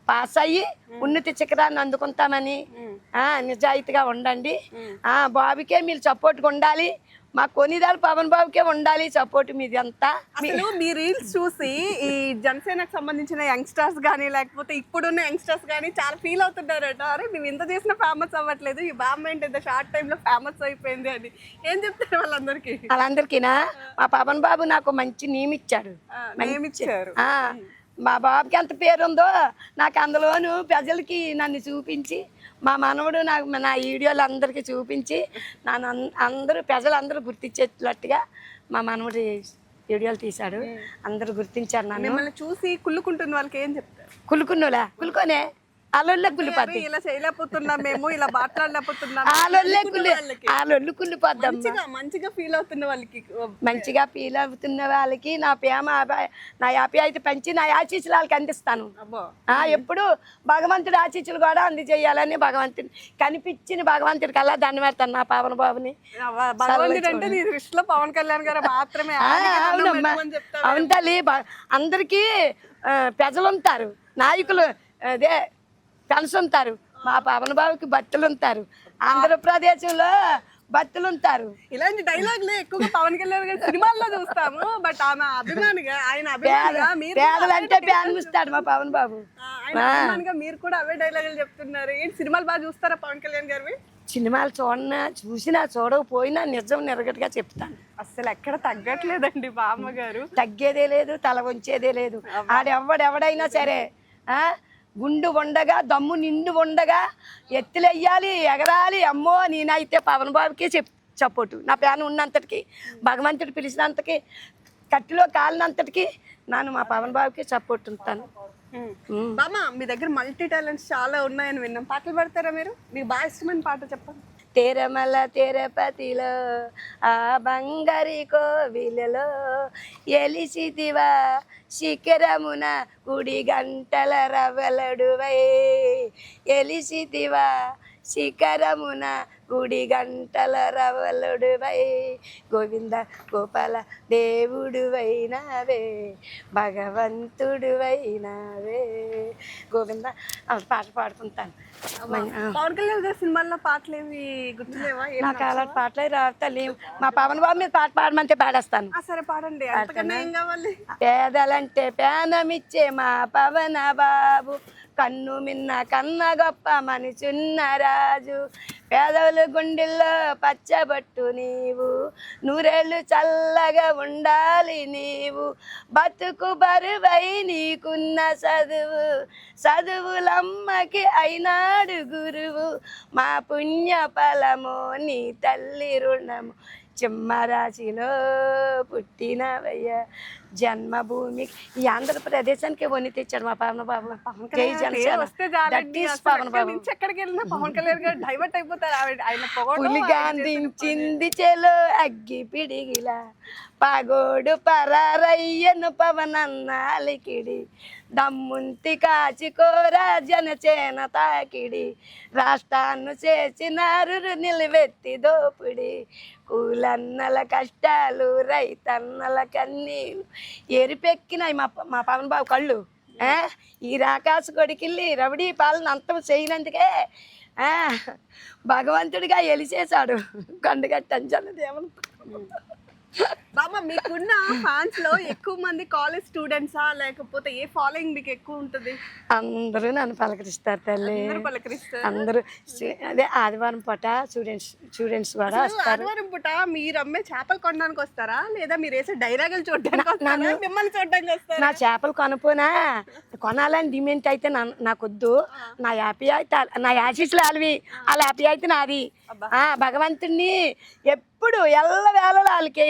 పాస్ అయ్యి ఉన్నతి శిఖరాన్ని అందుకుంటామని నిజాయితీగా ఉండండి. బాబుకే మీరు సపోర్ట్గా ఉండాలి. మా కొనిదాలు పవన్ బాబుకే ఉండాలి సపోర్ట్ మీది అంతా. అసలు మీ రీల్స్ చూసి ఈ జనసేనకు సంబంధించిన యంగ్స్టర్స్ కానీ లేకపోతే ఇప్పుడున్న యంగ్స్టర్స్ కానీ చాలా ఫీల్ అవుతున్నారట. అరే మేము ఇంత చేసినా ఫేమస్ అవ్వట్లేదు, ఈ బామ్మ ఏంటి ఇంత షార్ట్ టైంలో ఫేమస్ అయిపోయింది అని. ఏం చెప్తారు వాళ్ళందరికీనా? మా పవన్ బాబు నాకు మంచి నియమిచ్చారు. మా బాబుకి ఎంత పేరుందో నాకు అందులోను ప్రజలకి నన్ను చూపించి, మా మనవడు నాకు నా వీడియోలు అందరికీ చూపించి నన్ను ప్రజలందరూ గుర్తించేటట్టుగా మా మనవడు వీడియోలు తీశాడు. అందరూ గుర్తించారు నన్ను. మిమ్మల్ని చూసి కుళ్ళుకుంటున్న వాళ్ళకి ఏం చెప్తారు? కులుకోనే అల్లొల్లే కుళ్ళిపోద్ది. ఇలా చేయలేకపోతున్నాం, మేము ఇలా మాట్లాడలేకపోతున్నాం, కుళ్ళిపోద్దాం. మంచిగా ఫీల్ అవుతున్న వాళ్ళకి నా ప్రేమ, నా ఆప్యాయత పెంచి నా ఆశీస్సులు వాళ్ళకి అందిస్తాను. ఎప్పుడు భగవంతుడి ఆశీస్సులు కూడా అందజేయాలని భగవంతుని కనిపించిన భగవంతుడికి అలా దండం పెడతాను నా పవన్ బాబుని. భగవంతుడు అంటే నీ దృష్టిలో పవన్ కళ్యాణ్ గారు మాత్రమే? అవునమ్మా, అవును తల్లి. అందరికీ ప్రజలు ఉంటారు, నాయకులు అదే ఫ్రెండ్స్ ఉంటారు. మా పవన్ బాబుకి భక్తులు ఉంటారు, ఆంధ్రప్రదేశ్లో భక్తులు ఉంటారు. ఇలాంటి డైలాగ్లు ఎక్కువగా పవన్ కళ్యాణ్ గారి సినిమాల్లో చూస్తాము. బట్ ఆమె అభిమానిగా, ఆయన పేదలంటే ప్యానిస్తాడు మా పవన్ బాబు. మీరు కూడా అవే డైలాగులు చెప్తున్నారు. ఏంటి సినిమాలు బాగా చూస్తారా పవన్ కళ్యాణ్ గారివి? సినిమాలు చూసినా చూడకపోయినా నిజం నిరగట్టుగా చెప్తాను. అసలు ఎక్కడ తగ్గట్లేదండి బామ్మ గారు. తగ్గేదే లేదు, తల వంచేదే లేదు. ఆడెవడైనా సరే గుండు ఉండగా, దమ్ము నిండు ఉండగా ఎత్తులెయ్యాలి, ఎగరాలి. అమ్మో, నేనైతే పవన్ బాబుకే సపోర్టు. నా ప్లాన్ ఉన్నంతటికి, భగవంతుడు పిలిచినంతకి, కట్టిలో కాలినంతటికి నేను మా పవన్ బాబుకి సపోర్ట్ ఉంటాను. బామ్మ, మీ దగ్గర మల్టీ టాలెంట్స్ చాలా ఉన్నాయని విన్నాం. పాటలు పాడతారా మీరు? మీకు బాగా ఇష్టమైన పాట చెప్పండి. తిరుమల తిరుపతిలో ఆ బంగారి కోవిలలో ఎలిసిదివా శిఖరమున కుడి గంటల రవలడువై ఎలిసిదివా శిఖరమున గుడి గంటల రవలుడువై గోవింద గోపాల దేవుడువైనావే భగవంతుడువైనావే గోవింద పాట పాడుకుంటాను. పవన్ కళ్యాణ్ గారి సినిమాల్లో పాటలు ఏమి గుర్తులేవా? నాకు అలాంటి పాటలే రావు తల్లి. మా పవన్ బాబు మీద పాట పాడమంటే పాడేస్తాను. సరే పాడండి. అంతకన్నా ఏం కావాలి? పేదలంటే పేనమిచ్చే మా పవన బాబు కన్ను మిన్న కన్న గొప్ప మనుచున్న రాజు పేదవుల గుండెల్లో పచ్చబట్టు నీవు నూరేళ్ళు చల్లగా ఉండాలి నీవు బతుకు బరువై నీకున్న చదువులమ్మకి అయినాడు గురువు మా పుణ్య ఫలము నీ తల్లి రుణము చిమ్మరాశిలో పుట్టినవయ్య జన్మభూమి ఈ ఆంధ్రప్రదేశానికి వని తెచ్చాడు మా పవన్ బాబు. జై జనసేన. దట్ ఈస్ పవన్ బాబు. ఎక్కడికి వెళ్ళినా పవన్ కళ్యాణ్ గారు డైవర్ట్ అయిపోతారు. ఆయన పులిగా అందించింది చెలో అగ్గి పిడిగిలా పగోడు పరారయ్యను పవనన్నాలికిడి దమ్ముంతి కాచికోరా జనచేన తాకిడి రాష్ట్రాన్ని చేసినారు నిలవెత్తి దోపిడి కూలన్నల కష్టాలు రైతన్నల కన్నీళ్ళు ఎరిపెక్కినాయి మా పవన్ బాబు కళ్ళు. ఈ రాకాసు కొడికిల్లి రవిడి పాలన అంతం చేయనందుకే భగవంతుడిగా ఎలిసేశాడు కండుగట్టంజన దేవుని. బామ్మ మీకున్న ఫ్యాన్స్ లో ఎక్కువ మంది కాలేజ్ స్టూడెంట్సా లేకపోతే ఏ ఫాలోయింగ్ మీకు ఎక్కువ ఉంటుంది? అందరూ నన్ను పలకరిస్తారు తల్లి. పలకరిస్తారు అందరూ. అదే ఆదివారం పూట స్టూడెంట్స్ కూడా వస్తారు. ఆదివారం పూట మీరు అమ్మే చేపలు కొనడానికి వస్తారా లేదా మీరు వేసే డైరాగలు చూడడానికి వస్తారా మిమ్మల్ని చూడడానికి వస్తారా? నా చేపలు కొనపోనా కొనాలని డిమాండ్ అయితే నాకొద్దు. నా హ్యాపీ అయితే నా యాశీస్లు వాళ్ళవి వాళ్ళ హ్యాపీ అయితే నాది. భగవంతుడిని ఎప్పుడు ఎల్ల వేళలో వాళ్ళకి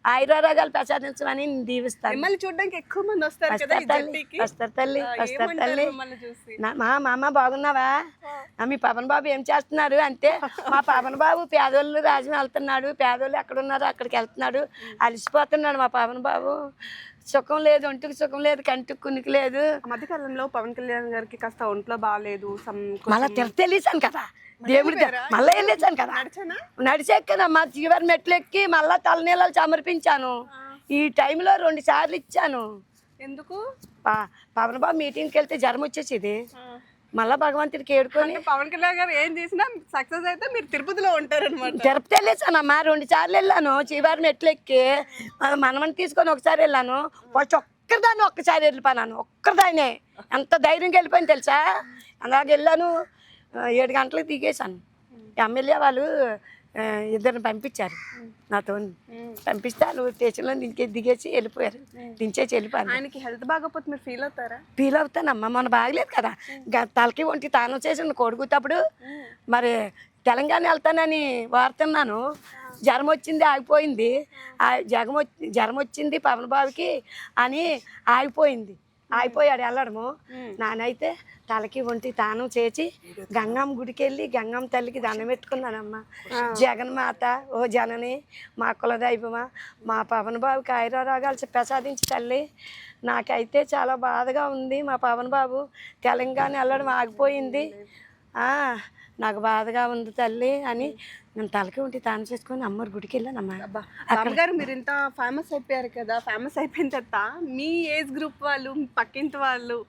ఆయురారోగాలు ప్రసాదించమని దీవిస్తాను. మిమ్మల్ని చూడడానికి ఎక్కువ మంది వస్తారు కదా ఈ జట్టుకి. వస్తారు తల్లి వస్తారు తల్లి. మిమ్మల్ని చూసి మా అమ్మ బాగున్నావా మీ పవన్ బాబు ఏం చేస్తున్నారు అంటే మా పవన్ బాబు పేదోళ్ళు రాజ్యం వెళ్తున్నాడు పేదోళ్ళు ఎక్కడున్నారో అక్కడికి వెళ్తున్నాడు అలసిపోతున్నాడు మా పవన్ బాబు. సుఖం లేదు ఒంటికి సుఖం లేదు కంటికి కునికి లేదు. మధ్యకాలంలో పవన్ కళ్యాణ్ గారికి కాస్త ఒంట్లో బాగాలేదు. మళ్ళీ తెలిసాను కదా దేవుడి మళ్ళీ వెళ్ళేసాను కదా నడిచెక్కనమ్మా జీవర్ మెట్లు ఎక్కి మళ్ళా తలనీళ్ళలు సమర్పించాను. ఈ టైంలో 2 సార్లు ఇచ్చాను. ఎందుకు? పవన్ బాబు మీటింగ్కి వెళ్తే జ్వరం వచ్చేసింది. మళ్ళా భగవంతుడికి ఏడుకొని పవన్ కళ్యాణ్ గారు ఏం చేసినా సక్సెస్ అయితే మీరు తిరుపతిలో ఉంటారు అనమాట. తిరుపతి వెళ్ళేసానమ్మా 2 సార్లు వెళ్ళాను. జీవర్ మెట్లు ఎక్కి మనమని తీసుకొని ఒకసారి వెళ్ళాను. ఒక్కరిదాన్ని ఒక్కసారి వెళ్ళిపోయాను. ఒక్కరిదాన్నే ఎంత ధైర్యంగా వెళ్ళిపోయింది తెలుసా. అలాగే వెళ్ళాను 7 గంటలకు దిగేశాను. ఎమ్మెల్యే వాళ్ళు 2 పంపించారు నాతో. పంపిస్తే వాళ్ళు స్టేషన్లో దిగేసి వెళ్ళిపోయారు. దించేసి వెళ్ళిపోయారు. ఆయనకి హెల్త్ బాగోపోతే మీరు ఫీల్ అవుతారా? ఫీల్ అవుతానమ్మా. మొన్న బాగలేదు కదా తలకి ఒంటి తాను చేసిన కొడుకుతప్పుడు మరి తెలంగాణ వెళ్తానని వాడుతున్నాను. జ్వరం వచ్చింది ఆగిపోయింది. జ్వరం వచ్చింది పవన్ బాబుకి అని ఆగిపోయాడు వెళ్ళడము. నానైతే తలకి ఒంటి తానం చేసి గంగమ్మ గుడికి వెళ్ళి గంగమ్మ తల్లికి దండం పెట్టుకున్నానమ్మా. జగన్మాత ఓ జనని మా కులదైవమా మా పవన్ బాబుకి ఆయురారోగాలు ప్రసాదించి తల్లి. నాకైతే చాలా బాధగా ఉంది. మా పవన్ బాబు తెలంగాణ వెళ్ళడం ఆగిపోయింది. నాకు బాధగా ఉంది తల్లి అని నేను తలకి ఉంటే తాను చేసుకొని అమ్మవారి గుడికి వెళ్ళానమ్మా. అమ్మగారు మీరు ఇంత ఫేమస్ అయిపోయారు కదా. ఫేమస్ అయిపోయిన తర్వాత మీ ఏజ్ గ్రూప్ వాళ్ళు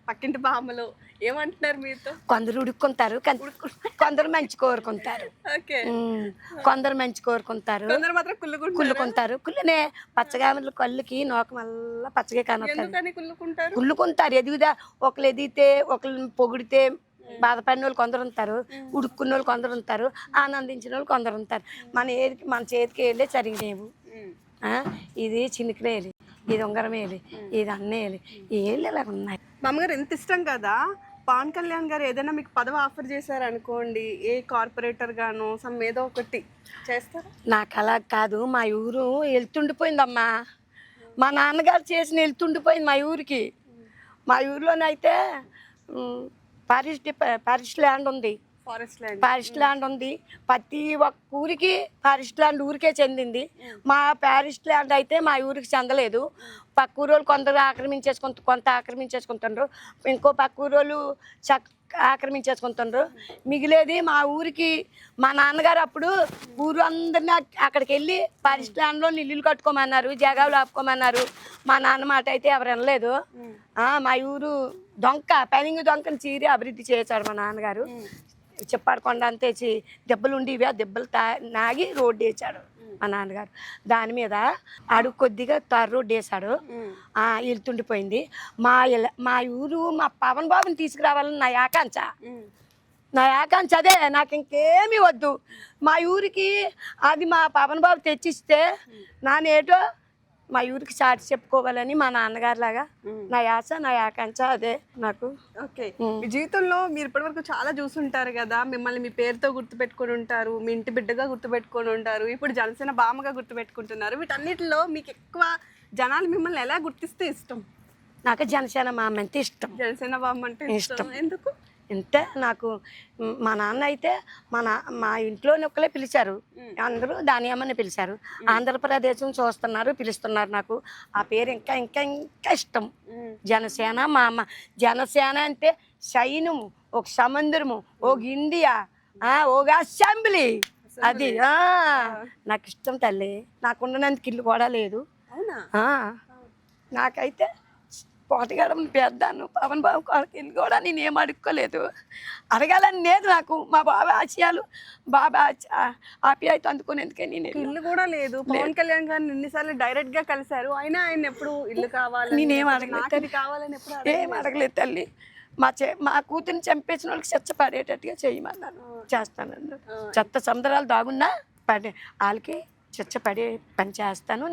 పక్కింటి బామ్మలు ఏమంటున్నారు మీతో? కొందరు ఉడుక్కుంటారు కొందరు మంచి కోరుకుంటారు. కొందరు మంచి కోరుకుంటారు మాత్రం కుళ్ళుకుంటారు. కుళ్ళనే పచ్చగా కళ్ళుకి నోక మళ్ళా పచ్చగా కనొస్తారు. కుళ్ళుకుంటారు. ఎదుగుదా ఒకళ్ళు ఎదిగితే ఒకళ్ళు పొగిడితే బాధపడిన వాళ్ళు కొందరు ఉంటారు. ఉడుక్కున్న వాళ్ళు కొందరు ఉంటారు. ఆనందించిన వాళ్ళు కొందరు ఉంటారు. మన చేతికి వెళ్ళే సరిగినేవు. ఇది చిన్నకనేయాలి ఇది ఉంగరం వేయాలి ఇది అన్నేయాలి ఏళ్ళు ఇలా ఉన్నాయి. మామగారు ఎంత ఇష్టం కదా పవన్ కళ్యాణ్ గారు ఏదైనా మీకు పదవి ఆఫర్ చేశారు అనుకోండి ఏ కార్పొరేటర్ గాను ఏదో ఒకటి చేస్తారా? నాకు అలా కాదు. మా ఊరు వెళ్తుండిపోయిందమ్మా. మా నాన్నగారు చేసిన వెళ్తుండిపోయింది మా ఊరికి. మా ఊరిలోనైతే ఫారెస్ట్ ల్యాండ్ ఉంది. ఫారెస్ట్ ల్యాండ్ ఉంది. ప్రతి ఒక్క ఊరికి ఫారెస్ట్ ల్యాండ్ ఊరికే చెందింది. మా ఫారెస్ట్ ల్యాండ్ అయితే మా ఊరికి చెందలేదు. పక్క ఊరోళ్ళు కొందరు కొంత ఆక్రమించేసుకుంటారు, ఇంకో పక్క ఊరోళ్ళు ఆక్రమించేసుకుంటారు. మిగిలేది మా ఊరికి మా నాన్నగారు అప్పుడు ఊరు అందరినీ అక్కడికి వెళ్ళి ఫారెస్ట్ ల్యాండ్లో ఇల్లులు కట్టుకోమన్నారు, జగావులు ఆపుకోమన్నారు. మా నాన్న మాట అయితే ఎవరు వినలేదు. మా ఊరు పెనింగ్ దొంకని చీరి అభివృద్ధి చేశాడు మా నాన్నగారు. చెప్పాడుకొండ అంతే దెబ్బలు ఉండేవి, ఆ దెబ్బలు నాగి రోడ్డు వేసాడు మా నాన్నగారు. దాని మీద అడుగు కొద్దిగా తారు రోడ్డు వేసాడు. వెళ్తుండిపోయింది. మా ఊరు మా పవన్ బాబుని తీసుకురావాలని నా ఆకాంక్ష అదే. నాకు ఇంకేమీ వద్దు. మా ఊరికి అది మా పవన్ బాబు తెచ్చిస్తే నానేటో మా ఊరికి చాటి చెప్పుకోవాలని మా నాన్నగారు లాగా నా ఆశ, నా ఆకాంక్ష అదే నాకు. ఓకే, మీ జీవితంలో మీరు ఇప్పటివరకు చాలా చూసుంటారు కదా. మిమ్మల్ని మీ పేరుతో గుర్తుపెట్టుకొని ఉంటారు, మీ ఇంటి బిడ్డగా గుర్తుపెట్టుకొని ఉంటారు, ఇప్పుడు జనసేన బామ్మగా గుర్తుపెట్టుకుంటున్నారు. వీటన్నిటిలో మీకు ఎక్కువ జనాలు మిమ్మల్ని ఎలా గుర్తిస్తే ఇష్టం? నాకు జనసేన మామ అంటే ఇష్టం. జనసేన బామ్మ అంటే ఇష్టం. ఎందుకు? ఇంతే. నాకు మా నాన్న అయితే మా ఇంట్లోనే ఒక్కలే పిలిచారు, అందరూ దాని అమ్మని పిలిచారు. ఆంధ్రప్రదేశం చూస్తున్నారు, పిలుస్తున్నారు. నాకు ఆ పేరు ఇంకా ఇంకా ఇంకా ఇష్టం. జనసేన మా అమ్మ. జనసేన అంటే సైన్యము, ఒక సముద్రము, ఒక ఇండియా, ఒక అసెంబ్లీ. అది నాకు ఇష్టం తల్లి. నాకు ఉండనందుకు ఇల్లు కూడా లేదు. నాకైతే పోటగాడని పెద్దాను పవన్ బాబు కొడుకు ఇల్లు కూడా నేను ఏం అడుక్కోలేదు, అడగాలని లేదు నాకు. మా బాబా ఆశయాలు, బాబా ఆప్యాయత అందుకునేందుకే నేను ఇల్లు కూడా లేదు. పవన్ కళ్యాణ్ గారిని ఎన్నిసార్లు డైరెక్ట్ గా కలిశారు, అయినా ఆయన ఎప్పుడు ఇల్లు కావాలని నేనేం అడగలేదు, కావాలని ఎప్పుడు ఏం అడగలేదు తల్లి. మా కూతురిని చంపేసిన వాళ్ళకి చచ్చ పడేటట్టుగా చేయమన్నాను, చేస్తానన్నారు. చెత్త సముద్రాలు దాగున్నా వాళ్ళకి చచ్చ పడే పని చేస్తాను,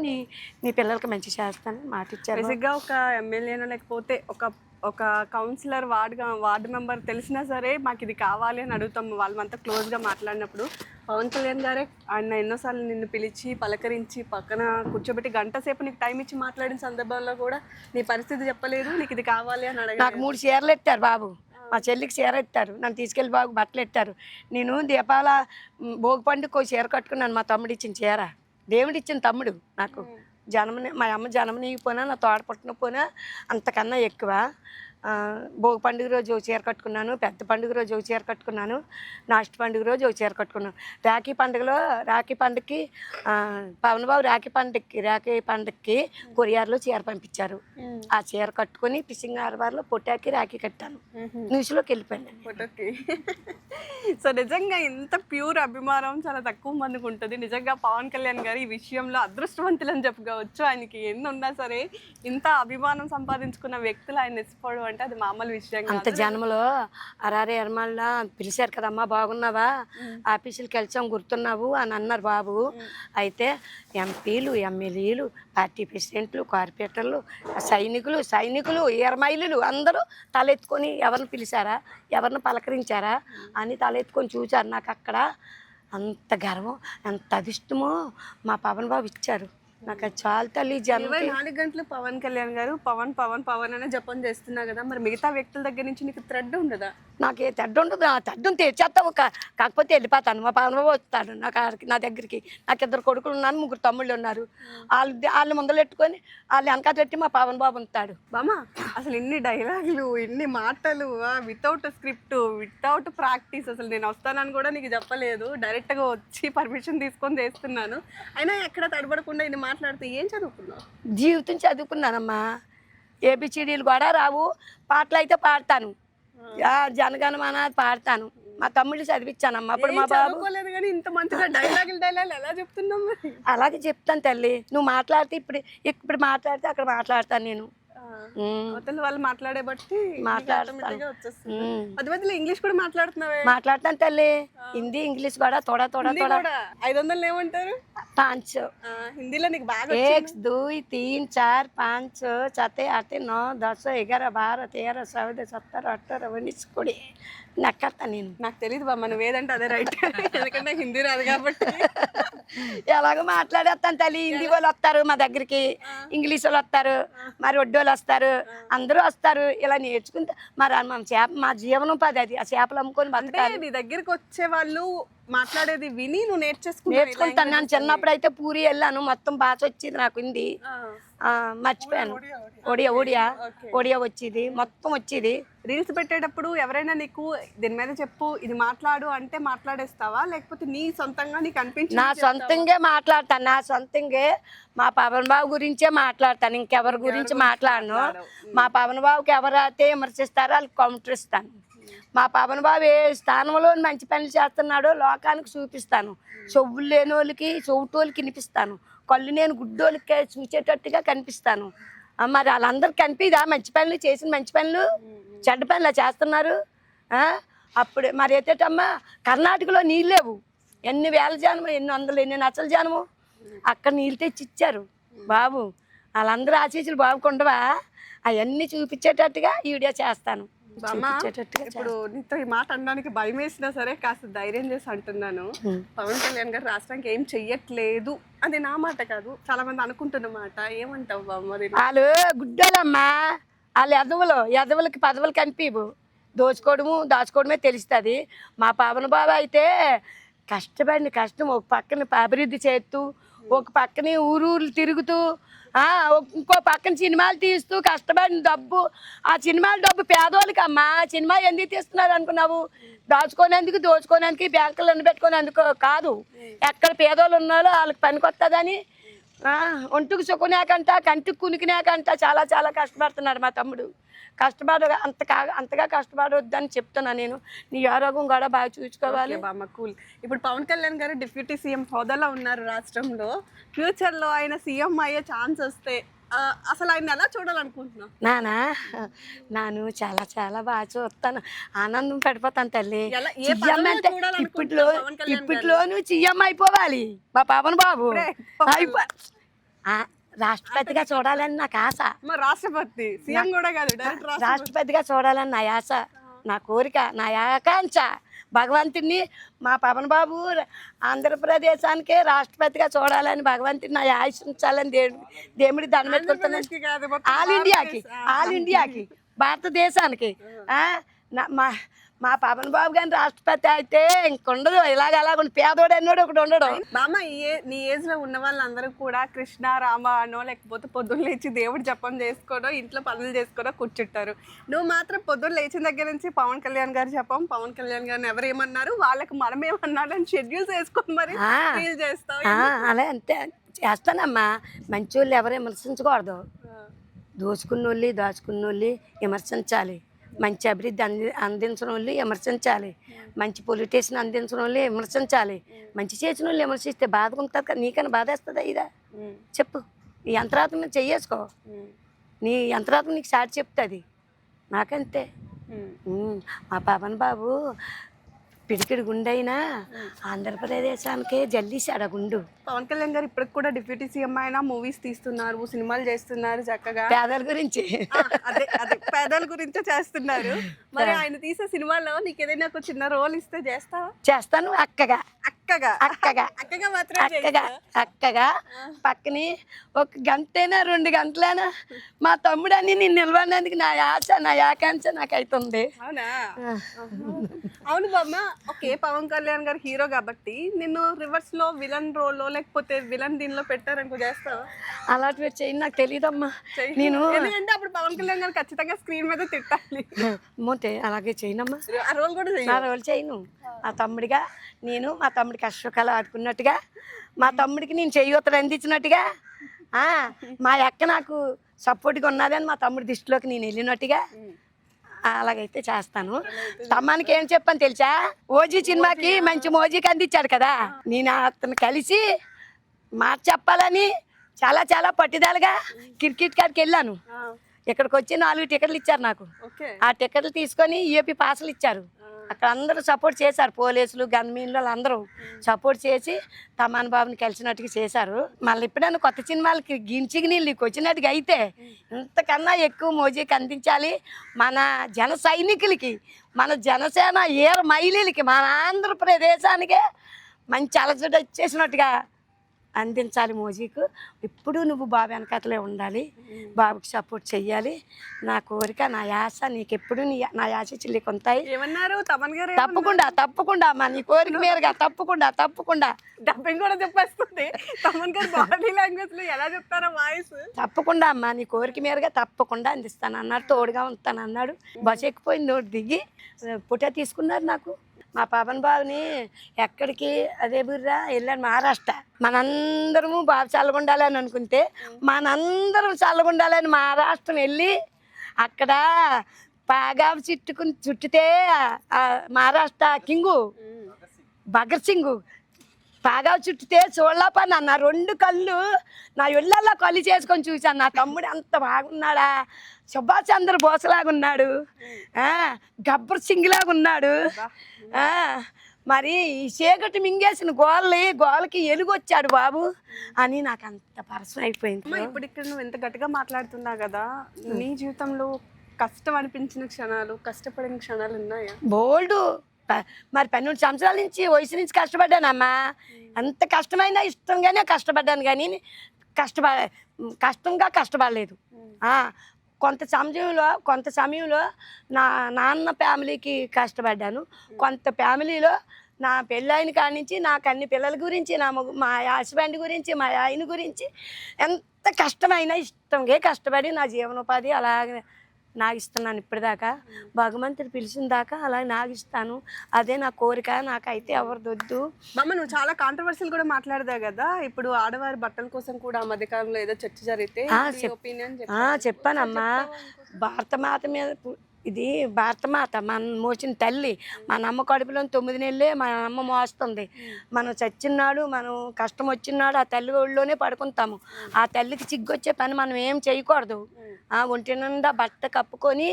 నీ పిల్లలకి మంచి చేస్తాను మాట ఇచ్చారు. బేసిక్గా ఒక ఎమ్మెల్యేనో లేకపోతే ఒక కౌన్సిలర్ వార్డు మెంబర్ తెలిసినా సరే మాకు ఇది కావాలి అని అడుగుతాం. వాళ్ళంతా క్లోజ్గా మాట్లాడినప్పుడు పవన్ కళ్యాణ్ గారే ఆయన ఎన్నోసార్లు నిన్ను పిలిచి పలకరించి పక్కన కూర్చోబెట్టి గంట సేపు నీకు టైం ఇచ్చి మాట్లాడిన సందర్భంలో కూడా నీ పరిస్థితి చెప్పలేదు, నీకు ఇది కావాలి అని అడగ. నాకు 3 చీరలు ఎట్టారు బాబు, మా చెల్లికి చీర ఎట్టారు, నన్ను తీసుకెళ్ళి బాబు బట్టలు ఎట్టారు. నేను దీపాల భోగి పండుగ చీర కట్టుకున్నాను, మా తమ్ముడు ఇచ్చిన చీర, దేవుడు ఇచ్చిన తమ్ముడు నాకు. మా అమ్మ జన్మనీగిపోయినా, నా తోడ పుట్టిన పోయినా అంతకన్నా ఎక్కువ. భోగి పండుగ రోజు ఒక చీర కట్టుకున్నాను, పెద్ద పండుగ రోజు ఒక చీర కట్టుకున్నాను, నాస్ట్ పండుగ రోజు ఒక చీర కట్టుకున్నాను. రాఖీ పండుగకి పవన్ బాబు రాఖీ పండుగకి కొరియార్లో చీర పంపించారు. ఆ చీర కట్టుకొని ఫిషింగ్ హార్బర్లో పొట్టాకి రాఖీ కట్టాను, న్యూస్లోకి వెళ్ళిపోయాను ఫోటోకి. సో నిజంగా ఇంత ప్యూర్ అభిమానం చాలా తక్కువ మందికి ఉంటుంది. నిజంగా పవన్ కళ్యాణ్ గారు ఈ విషయంలో అదృష్టవంతులని చెప్పుకోవచ్చు. ఆయనకి ఎన్ని ఉన్నా సరే ఇంత అభిమానం సంపాదించుకున్న వ్యక్తులు ఆయన నెచ్చిపోవడం అంటే అది మామూలు విషయం. అంత జన్మలో అరారే ఎర్మల్లా పిలిచారు కదమ్మా, బాగున్నావా, ఆఫీసులకి వెళ్చాం గుర్తున్నావు అని అన్నారు బాబు. అయితే ఎంపీలు, ఎమ్మెల్యేలు, పార్టీ ప్రెసిడెంట్లు, కార్పొరేటర్లు, సైనికులు, ఎర్మైలు అందరూ తలెత్తుకొని ఎవరిని పిలిచారా, ఎవరిని పలకరించారా అని తలెత్తుకొని చూశారు. నాకు అక్కడ అంత గర్వం, అంత అదిష్టమో మా పవన్ బాబు ఇచ్చారు. నాకు అది చాలా తల్లి. 24 గంటలు పవన్ కళ్యాణ్ గారు పవన్ పవన్ పవన్ అనే జపం చేస్తున్నా కదా, మరి మిగతా వ్యక్తుల దగ్గర నుంచి నీకు థ్రెడ్ ఉండదా? నాకు ఏ థ్రెడ్ ఉండదు, ఆ థ్రెడ్ని తెచ్చేస్తావు కాకపోతే వెళ్ళిపోతాను. మా పవన్ బాబు వస్తాడు నా దగ్గరికి. నాకు 2 కొడుకులు ఉన్నారు, 3 తమ్ముళ్ళు ఉన్నారు. వాళ్ళు ముందలెట్టుకొని వాళ్ళు వెనక పెట్టి మా పవన్ బాబు ఉంటాడు. బామా అసలు ఇన్ని డైలాగులు, ఇన్ని మాటలు, వితౌట్ స్క్రిప్ట్, వితౌట్ ప్రాక్టీస్, అసలు నేను వస్తానని కూడా నీకు చెప్పలేదు, డైరెక్ట్గా వచ్చి పర్మిషన్ తీసుకొని చేస్తున్నాను. అయినా ఎక్కడ తడబడకుండా ఇన్ని మాట్లాడితే ఏం చదువుకున్నావు? జీవితం చదువుకున్నానమ్మా. ఏబిసిడీలు కూడా రావు, పాటలు అయితే పాడతాను, జనగణమన పాడతాను. మా తమ్ముళ్ళు చదివించానమ్మా. అప్పుడు మా బాబు కానీ ఇంత మంచిగా డైలాగులు ఎలా చెప్తున్నావు? అలాగే చెప్తాను తల్లి. నువ్వు మాట్లాడితే ఇప్పుడు మాట్లాడితే అక్కడ మాట్లాడతాను నేను. వాళ్ళు మాట్లాడే బట్టి మధ్య ఇంగ్లీష్ కూడా మాట్లాడతాను తల్లి. హిందీ ఇంగ్లీష్ కూడా తోడా 500 ఏమంటారు? 5 హిందీలో నీకు బాగా 1 2 3 4 5 7 8 9 10 11 12 13 14 17 18 19 20 నక్కడతా నేను. నాకు తెలియదు బామ్మ, నువ్వు ఏదంటే అదే రైట్, ఎందుకంటే హిందీ రాదు కాబట్టి. ఎలాగో మాట్లాడేస్తాను తల్లి. హిందీ వాళ్ళు వస్తారు మా దగ్గరికి, ఇంగ్లీష్ వాళ్ళు వస్తారు, మరి వడ్డీ వాళ్ళు వస్తారు, అందరూ వస్తారు. ఇలా నేర్చుకుంటే మరి మన మా జీవనోపాధి అది. ఆ చేపలు అమ్ముకొని బతకాలి. నీ దగ్గరికి వచ్చే వాళ్ళు మాట్లాడేది విని నువ్వు నేర్చుకుంటాను. నేను చిన్నప్పుడు అయితే పూరి వెళ్ళాను, మొత్తం భాష వచ్చేది నాకు. హిందీ మర్చిపోయాను. ఒడియా వచ్చేది, మొత్తం వచ్చేది. రీల్స్ పెట్టేటప్పుడు ఎవరైనా నీకు దీని మీద చెప్పు, ఇది మాట్లాడు అంటే మాట్లాడేస్తావా, లేకపోతే నీ సొంతంగా నీకు అనిపించి? నా సొంతంగా మాట్లాడతాను. నా సొంతంగా మా పవన్ బాబు గురించే మాట్లాడతాను, ఇంకెవరి గురించి మాట్లాడను. మా పవన్ బాబుకి ఎవరైతే విమర్శిస్తారో వాళ్ళకి కౌంటర్ ఇస్తాను. మా పవన్ బాబు ఏ స్థానంలో మంచి పనులు చేస్తున్నాడో లోకానికి చూపిస్తాను. చెవులు లేని వాళ్ళకి చెవిటోళ్ళకి వినిపిస్తాను, కళ్ళు నేను గుడ్డోళ్ళకి చూసేటట్టుగా కనిపిస్తాను. మరి వాళ్ళందరికి కనిపిదా మంచి పనులు చేసిన మంచి పనులు? చెడ్డ పనులు చేస్తున్నారు. అప్పుడు మరి ఎత్తేటమ్మా కర్ణాటకలో నీళ్ళు లేవు, ఎన్ని వేల జనము, ఎన్ని వందలు, ఎన్ని లక్షల జనము అక్కడ నీళ్ళు తెచ్చి ఇచ్చారు బాబు. వాళ్ళందరూ ఆశీస్సులు బాబుకుండవా? అవన్నీ చూపించేటట్టుగా ఈ వీడియో చేస్తాను. ఇప్పుడు నీతో ఈ మాట అనడానికి భయం వేసినా సరే కాస్త ధైర్యం చేసి అంటున్నాను. పవన్ కళ్యాణ్ గారు రాష్ట్రానికి ఏం చెయ్యట్లేదు అది నా మాట కాదు, చాలా మంది అనుకుంటున్నమాట. ఏమంటావు బామ్మ? వాళ్ళు గుడ్డోళ్ళమ్మా, వాళ్ళు ఎదవులకి పదవులు కనిపివు, దాచుకోవడమే తెలుస్తుంది. మా పవన్ బాబు అయితే కష్టం ఒక పక్కన అభివృద్ధి చేస్తూ, ఒక పక్కన ఊరు తిరుగుతూ, ఇంకో పక్కన సినిమాలు తీస్తూ కష్టపడిన డబ్బు, ఆ సినిమాల డబ్బు పేదోళ్ళకి అమ్మా. సినిమా ఎందుకు తీస్తున్నారు అనుకున్నావు? దోచుకోనేందుకు బ్యాంకులను పెట్టుకునేందుకు కాదు. ఎక్కడ పేదోళ్ళు ఉన్నారో వాళ్ళకి పనికొస్తుందని, ఒంటికి చుక్కునేకంట, కంటికి కునికినాకంట చాలా చాలా కష్టపడుతున్నాడు మా తమ్ముడు. అంతగా కష్టపడొద్దని చెప్తున్నా నేను. నీ ఆరోగ్యం కూడా బాగా చూసుకోవాలి. కూల్. ఇప్పుడు పవన్ కళ్యాణ్ గారు డిప్యూటీ సీఎం హోదాలో ఉన్నారు రాష్ట్రంలో. ఫ్యూచర్ లో ఆయన సీఎం అయ్యే ఛాన్స్ వస్తే అసలు ఆయన ఎలా చూడాలనుకుంటున్నావు? నేను చాలా చాలా బాగా చూస్తాను, ఆనందం పడిపోతాను తల్లి. ఇప్పట్లోనూ సీఎం అయిపోవాలి మా పవన్ బాబు. రాష్ట్రపతిగా చూడాలని నాకు ఆశ. రాష్ట్రపతి సీఎం కూడా కాదు, రాష్ట్రపతిగా చూడాలని నా ఆశ, నా కోరిక, నా ఆకాంక్ష. భగవంతుని మా పవన్ బాబు ఆంధ్రప్రదేశానికే రాష్ట్రపతిగా చూడాలని భగవంతుని నా ఆశించాలని దేవుడి దండం పెట్టుకుంటున్నాను. ఆల్ ఇండియాకి భారతదేశానికి. మా పవన్ బాబు గారి రాష్ట్రపతి అయితే ఇంకొండదు, అలాగ పేదోడు అన్నాడు ఒకటి ఉండడు. బామ్మ, నీ ఏజ్ లో ఉన్న వాళ్ళందరూ కూడా కృష్ణ రామ అనో లేకపోతే పొద్దున్న లేచి దేవుడు జపం చేసుకోవడో ఇంట్లో పనులు చేసుకోవడో కూర్చుంటారు. నువ్వు మాత్రం పొద్దున్న లేచిన దగ్గర నుంచి పవన్ కళ్యాణ్ గారు జపం, పవన్ కళ్యాణ్ గారిని ఎవరేమన్నారు వాళ్ళకి మనం ఏమన్నాడు అని షెడ్యూల్స్ వేసుకొని మరి ఫీల్ చేస్తావు. అలా అంతే చేస్తానమ్మా. మంచి వాళ్ళు ఎవరు విమర్శించకూడదు, దాచుకున్నోళ్ళు విమర్శించాలి. మంచి అభివృద్ధి అందించిన వాళ్ళు విమర్శించాలి, మంచి పొలిటీషియన్ అందించిన వాళ్ళు విమర్శించాలి. మంచి చేసిన వాళ్ళు విమర్శిస్తే బాధ ఉంటుంది కదా, నీకన్నా బాధ వేస్తుందా? ఇదా చెప్పు. నీ యంత్రాత్మ మీద చెయ్యేసుకో, నీ యంత్రాత్మ నీకు సాటి చెప్తుంది. నాకంతే. మా పవన్ బాబు పిడికిడి గుండైనా ఆంధ్రప్రదేశానికి జల్లీశాడు ఆ గుండు. పవన్ కళ్యాణ్ గారు ఇప్పటికి కూడా డిప్యూటీ సీఎం అయినా మూవీస్ తీస్తున్నారు, సినిమాలు చేస్తున్నారు చక్కగా. పేదల గురించి అదే పేదల గురించే చేస్తున్నారు. మరి ఆయన తీసే సినిమాలో నీకు ఏదైనా ఒక చిన్న రోల్ ఇస్తే చేస్తావా? చేస్తాను. అక్కగా పక్కని ఒక గంటైనా 2 గంటలైనా మా తమ్ముడని నేను నిలవడానికి నా ఆశ, నా ఆకాంక్ష నాకు అవుతుంది. అవునా? అవును బామ్మ. ఓకే, పవన్ కళ్యాణ్ గారు హీరో కాబట్టి నిన్ను రివర్స్ లో విలన్ రోల్ లేకపోతే విలన్ దీనిలో పెట్టారనుకో చేస్తావా? అలాంటివి చేయి, నాకు తెలియదమ్మా. నేను ఎందుకంటే అప్పుడు పవన్ కళ్యాణ్ గారు ఖచ్చితంగా స్క్రీన్ మీద తిట్టాలి. అలాగే చేయనమ్మా. ఆ రోల్ కూడా నా రోల్ చేయను. మా తమ్ముడిగా నేను మా తమ్ముడికి అశ్వకాలు ఆడుకున్నట్టుగా, మా తమ్ముడికి నేను చెయ్యూతలు అందించినట్టుగా, మా అక్క నాకు సపోర్ట్గా ఉన్నదని మా తమ్ముడి దృష్టిలోకి నేను వెళ్ళినట్టుగా అలాగైతే చేస్తాను. తమ్మానికి ఏం చెప్పని తెలుసా? ఓజీ సినిమాకి మంచి మోజీకి అందించాడు కదా, నేను అతను కలిసి మాట చెప్పాలని చాలా చాలా పట్టుదలగా క్రికెట్ కాడికి వెళ్ళాను. ఇక్కడికి వచ్చి 4 టికెట్లు ఇచ్చారు నాకు. ఆ టికెట్లు తీసుకొని ఏపీ పాసులు ఇచ్చారు. అక్కడ అందరూ సపోర్ట్ చేశారు, పోలీసులు, గన్మీన్లు అందరూ సపోర్ట్ చేసి తమాన్ బాబుని కలిసినట్టుగా చేశారు. మళ్ళీ ఎప్పుడైనా కొత్త సినిమాలకి గించికి నీళ్ళకి వచ్చినట్టుగా అయితే ఇంతకన్నా ఎక్కువ మోజీకి అందించాలి. మన జన సైనికులకి, మన జనసేన మహిళలకి, మన ఆంధ్రప్రదేశానికే మంచి అలజడి వచ్చేసినట్టుగా అందించాలి మ్యూజిక్. ఇప్పుడు నువ్వు బాబు వెనకతలే ఉండాలి, బాబుకి సపోర్ట్ చెయ్యాలి. నా కోరిక, నా యాస నీకెప్పుడు నా యాస చెల్లికి ఉంటాయి. ఏమన్నారు తమన్ గారు? తప్పకుండా అమ్మా, నీ కోరిక మీరుగా తప్పకుండా డబ్బింగ్ కూడా చెప్పేస్తుంది. తమన్ గారు బాడీ లాంగ్వేజ్ లో ఎలా చెప్తారా వాయిస్? తప్పకుండా అమ్మా, నీ కోరిక మీరుగా తప్పకుండా అందిస్తాను అన్నాడు, తోడుగా ఉంటాను అన్నాడు. బస్సు ఎక్కిపోయింది, ఒకటి దిగి పుట్ట తీసుకున్నారు నాకు. మా పవన్ బాబుని ఎక్కడికి అదే బుర్రా వెళ్ళాను మహారాష్ట్ర. మనందరము బాబు చల్లగుండాలని అనుకుంటే మనందరం చల్లగుండాలని మహారాష్ట్రం వెళ్ళి అక్కడ పాగాబు చుట్టితే మహారాష్ట్ర కింగు భగత్ సింగ్ పాగావు చుట్టితే చూడలేపని అన్న 2 కళ్ళు నా ఇళ్ళల్లో కళ్ళు చేసుకొని చూశాను. నా తమ్ముడు అంత బాగున్నాడా, సుభాష్ చంద్ర బోస్ లాగా ఉన్నాడు, గబ్బర్ సింగ్ లాగా ఉన్నాడు. మరి ఈ చీకటి మింగేసిన గోలకి ఎలుగొచ్చాడు బాబు అని నాకు అంత పరసం అయిపోయింది. ఇప్పుడు ఇక్కడ నువ్వు ఎంత గట్టిగా మాట్లాడుతున్నావు కదా, నీ జీవితంలో కష్టం అనిపించిన క్షణాలు, కష్టపడిన క్షణాలు ఉన్నాయా? బోల్డు. మరి 12 సంవత్సరాల నుంచి వయసు నుంచి కష్టపడ్డానమ్మా. అంత కష్టమైనా ఇష్టంగానే కష్టపడ్డాను, కానీ కష్టంగా కష్టపడలేదు. కొంత సమయంలో నా నాన్న ఫ్యామిలీకి కష్టపడ్డాను. కొంత ఫ్యామిలీలో నా పెళ్ళైన కాడి నుంచి నాకు అన్ని పిల్లల గురించి, మా హస్బెండ్ గురించి, మా ఆయన గురించి ఎంత కష్టమైనా ఇష్టంగా కష్టపడి నా జీవనోపాధి అలాగే నాగిస్తున్నాను ఇప్పటిదాకా. భగవంతుడు పిలిచిన దాకా అలా నాగిస్తాను. అదే నా కోరిక. నాకైతే ఎవరిదొద్దు. బామ్మ, నువ్వు చాలా కాంట్రవర్సీలు కూడా మాట్లాడదావు కదా. ఇప్పుడు ఆడవారి బట్టల కోసం కూడా మధ్యకాలంలో ఏదో చర్చ జరిగితే ఒపీనియన్ చెప్పానమ్మా. భారతమాత మీద ఇది భారతమాత మన మోసిన తల్లి. మన అమ్మ కడుపులో 9 నెలలే మన అమ్మ మోస్తుంది. మనం చచ్చినాడు, మనం కష్టం వచ్చినాడు ఆ తల్లి ఒళ్ళోనే పడుకుంటాము. ఆ తల్లికి చిగ్గొచ్చే పని మనం ఏం చేయకూడదు. ఒంటి నిండా బట్ట కప్పుకొని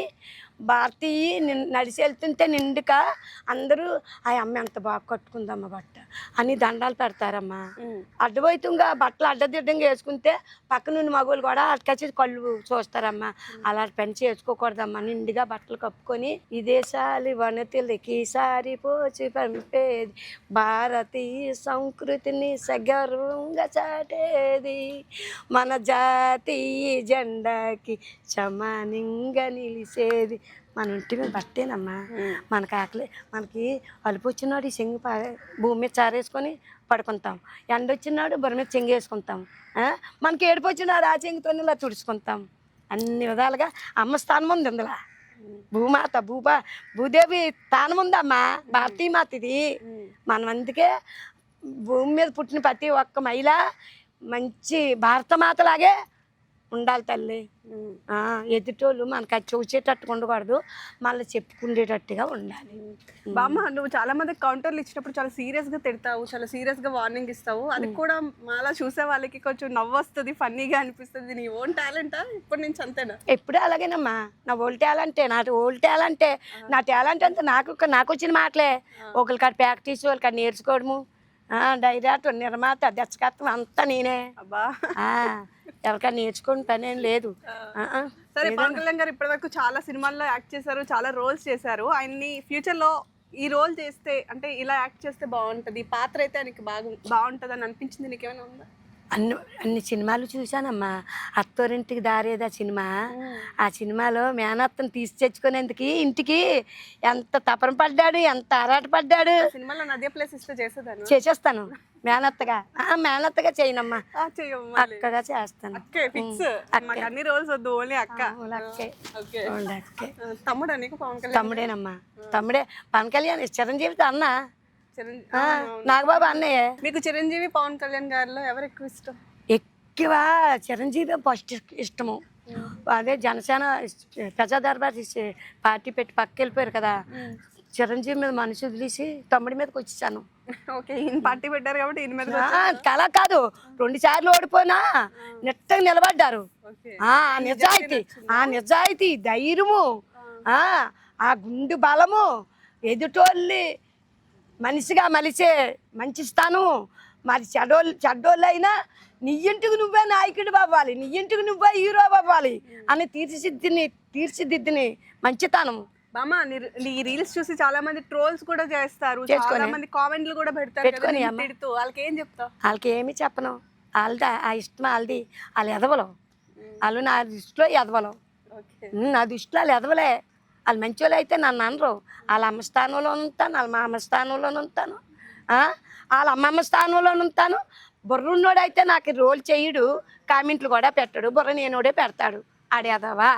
భారతీయ నడిచి వెళ్తుంటే నిండుక అందరూ ఆ అమ్మ ఎంత బాగా కట్టుకుందమ్మ బట్ట అని దండాలు పెడతారమ్మా. అడ్డవైతుంగా బట్టలు అడ్డదిడ్డంగా వేసుకుంటే పక్క నుండి మగవాళ్ళు కూడా అటుకొచ్చి కళ్ళు చూస్తారమ్మా. అలా పని చేసుకోకూడదమ్మా. నిండుగా బట్టలు కప్పుకొని ఈ దేశాలి వనతులకి ఈసారి పోచి పంపేది, భారతీయ సంస్కృతిని సగర్వంగా చాటేది, మన జాతీయ జెండాకి సమానంగా నిలిచేది మన ఇంటి మీద బట్టేనమ్మా. మనకి ఆకలి, మనకి అలుపు వచ్చినాడు ఈ చెంగు భూమి మీద చారేసుకొని పడుకుంటాం. ఎండ వచ్చినాడు బుర్ర మీద చెంగు వేసుకుంటాం. మనకి ఏడుపు వచ్చినాడు ఆ చెంగుతో ఇలా తుడుచుకుంటాం. అన్ని విధాలుగా అమ్మ స్థానం ఉంది ఇందులో. భూమాత భూదేవి స్థానం ఉందమ్మా. భారతీయ మాత ఇది. మనం అందుకే భూమి మీద పుట్టిన ప్రతి ఒక్క మహిళ మంచి భారతమాతలాగే ఉండాలి తల్లి. ఎదుటోళ్ళు మనకు అది చూసేటట్టుగా ఉండకూడదు, మళ్ళీ చెప్పుకునేటట్టుగా ఉండాలి. బామ్మ, నువ్వు చాలా మంది కౌంటర్లు ఇచ్చినప్పుడు చాలా సీరియస్గా తిడతావు, చాలా సీరియస్గా వార్నింగ్ ఇస్తావు. అది కూడా మాలా చూసే వాళ్ళకి కొంచెం నవ్వు వస్తుంది, ఫన్నీగా అనిపిస్తుంది. నీ ఓన్ టాలెంటా ఇప్పటి నుంచి అంతేనా? ఎప్పుడూ అలాగేనమ్మా. నా ఓల్డ్ టాలెంటే, నా టాలెంట్ అంతా నాకు వచ్చిన మాటలే. ఒకరికాడ ప్రాక్టీస్, వాళ్ళకాడ నేర్చుకోవడము, డైరెక్టర్, నిర్మాత, దర్శకత్వం అంతా నేనే. అబ్బా, ఎవరికైనా నేర్చుకుని పని ఏం లేదు. సరే, పవన్ కళ్యాణ్ గారు ఇప్పటి వరకు చాలా సినిమాల్లో యాక్ట్ చేశారు, చాలా రోల్స్ చేశారు. ఆయన్ని ఫ్యూచర్లో ఈ రోల్ చేస్తే, అంటే ఇలా యాక్ట్ చేస్తే బాగుంటుంది, ఈ పాత్ర అయితే ఆయనకి బాగుంటుంది అని అనిపించింది నీకేమైనా ఉందా? అన్ని సినిమాలు చూశానమ్మా. అత్తోరింటికి దారేదా సినిమా, ఆ సినిమాలో మేనత్తను తీసి తెచ్చుకునేందుకు ఇంటికి ఎంత తపన పడ్డాడు, ఎంత ఆరాట పడ్డాడు. సినిమాలో నదే ప్లేస్ ఇస్తే చేసేస్తాను. మేనత్తగా చేయనమ్మా, అక్కగా చేస్తాను. అన్ని రోల్స్ వద్దు, ఓన్లీ అక్క. తమ్ముడా నీకు పవన్ కళ్యాణ్? తమ్ముడేనమ్మా, తమ్ముడే. పవన్ కళ్యాణ్ చిరంజీవితో అన్న, నాగబాబు అన్నయ్య. మీకు చిరంజీవి పవన్ కళ్యాణ్ గారిలో ఎవరు ఎక్కువ ఇష్టం? ఎక్కువ చిరంజీవి ఫస్ట్ ఇష్టము. అదే జనసేన ప్రజా దర్బార్ పార్టీ పెట్టి పక్క వెళ్ళిపోయారు కదా, చిరంజీవి మీద మనసు వదిలేసి తమ్ముడి మీదకి వచ్చేసాను. ఓకే, ఈయన పార్టీ పెట్టారు కాబట్టి ఈయన మీద కళ కాదు, 2 సార్లు ఓడిపోయినా నెట్టగా నిలబడ్డారు. నిజాయితీ, ధైర్యము, ఆ గుండు బలము, ఎదుటోళ్ళి మనిషిగా మలిచే మంచి స్థానము. మరి చెడ్డోళ్ళు అయినా నీ ఇంటికి నువ్వే నాయకుడు అవ్వాలి, నీ ఇంటికి నువ్వే హీరో అవ్వాలి అని తీర్చిదిద్దిని మంచితనము. బామ్మ ఈ రీల్స్ చూసి చాలా మంది ట్రోల్స్ కూడా చేస్తారు, చాలా మంది కామెంట్లు కూడా పెడతారు కదా నిన్ను తిడుతూ. వాళ్ళకి ఏం చెప్తావు? వాళ్ళకి ఏమి చెప్పను. వాళ్ళది ఆ ఇష్టం వాళ్ళది. వాళ్ళు ఎదవలు, వాళ్ళు నా దృష్టిలో ఎదవలు. నా దృష్టిలో వాళ్ళు ఎదవలే. వాళ్ళు మంచి వాళ్ళు అయితే నన్ను అనరు. వాళ్ళ అమ్మ స్థానంలో ఉంటాను, వాళ్ళ మా అమ్మ స్థానంలో ఉంటాను, వాళ్ళ అమ్మమ్మ స్థానంలో ఉంటాను. బుర్రున్నోడు అయితే నాకు రోల్ చేయడు, కామెంట్లు కూడా పెట్టడు. బుర్ర నేనోడే పెడతాడు. ఆడు ఎదవా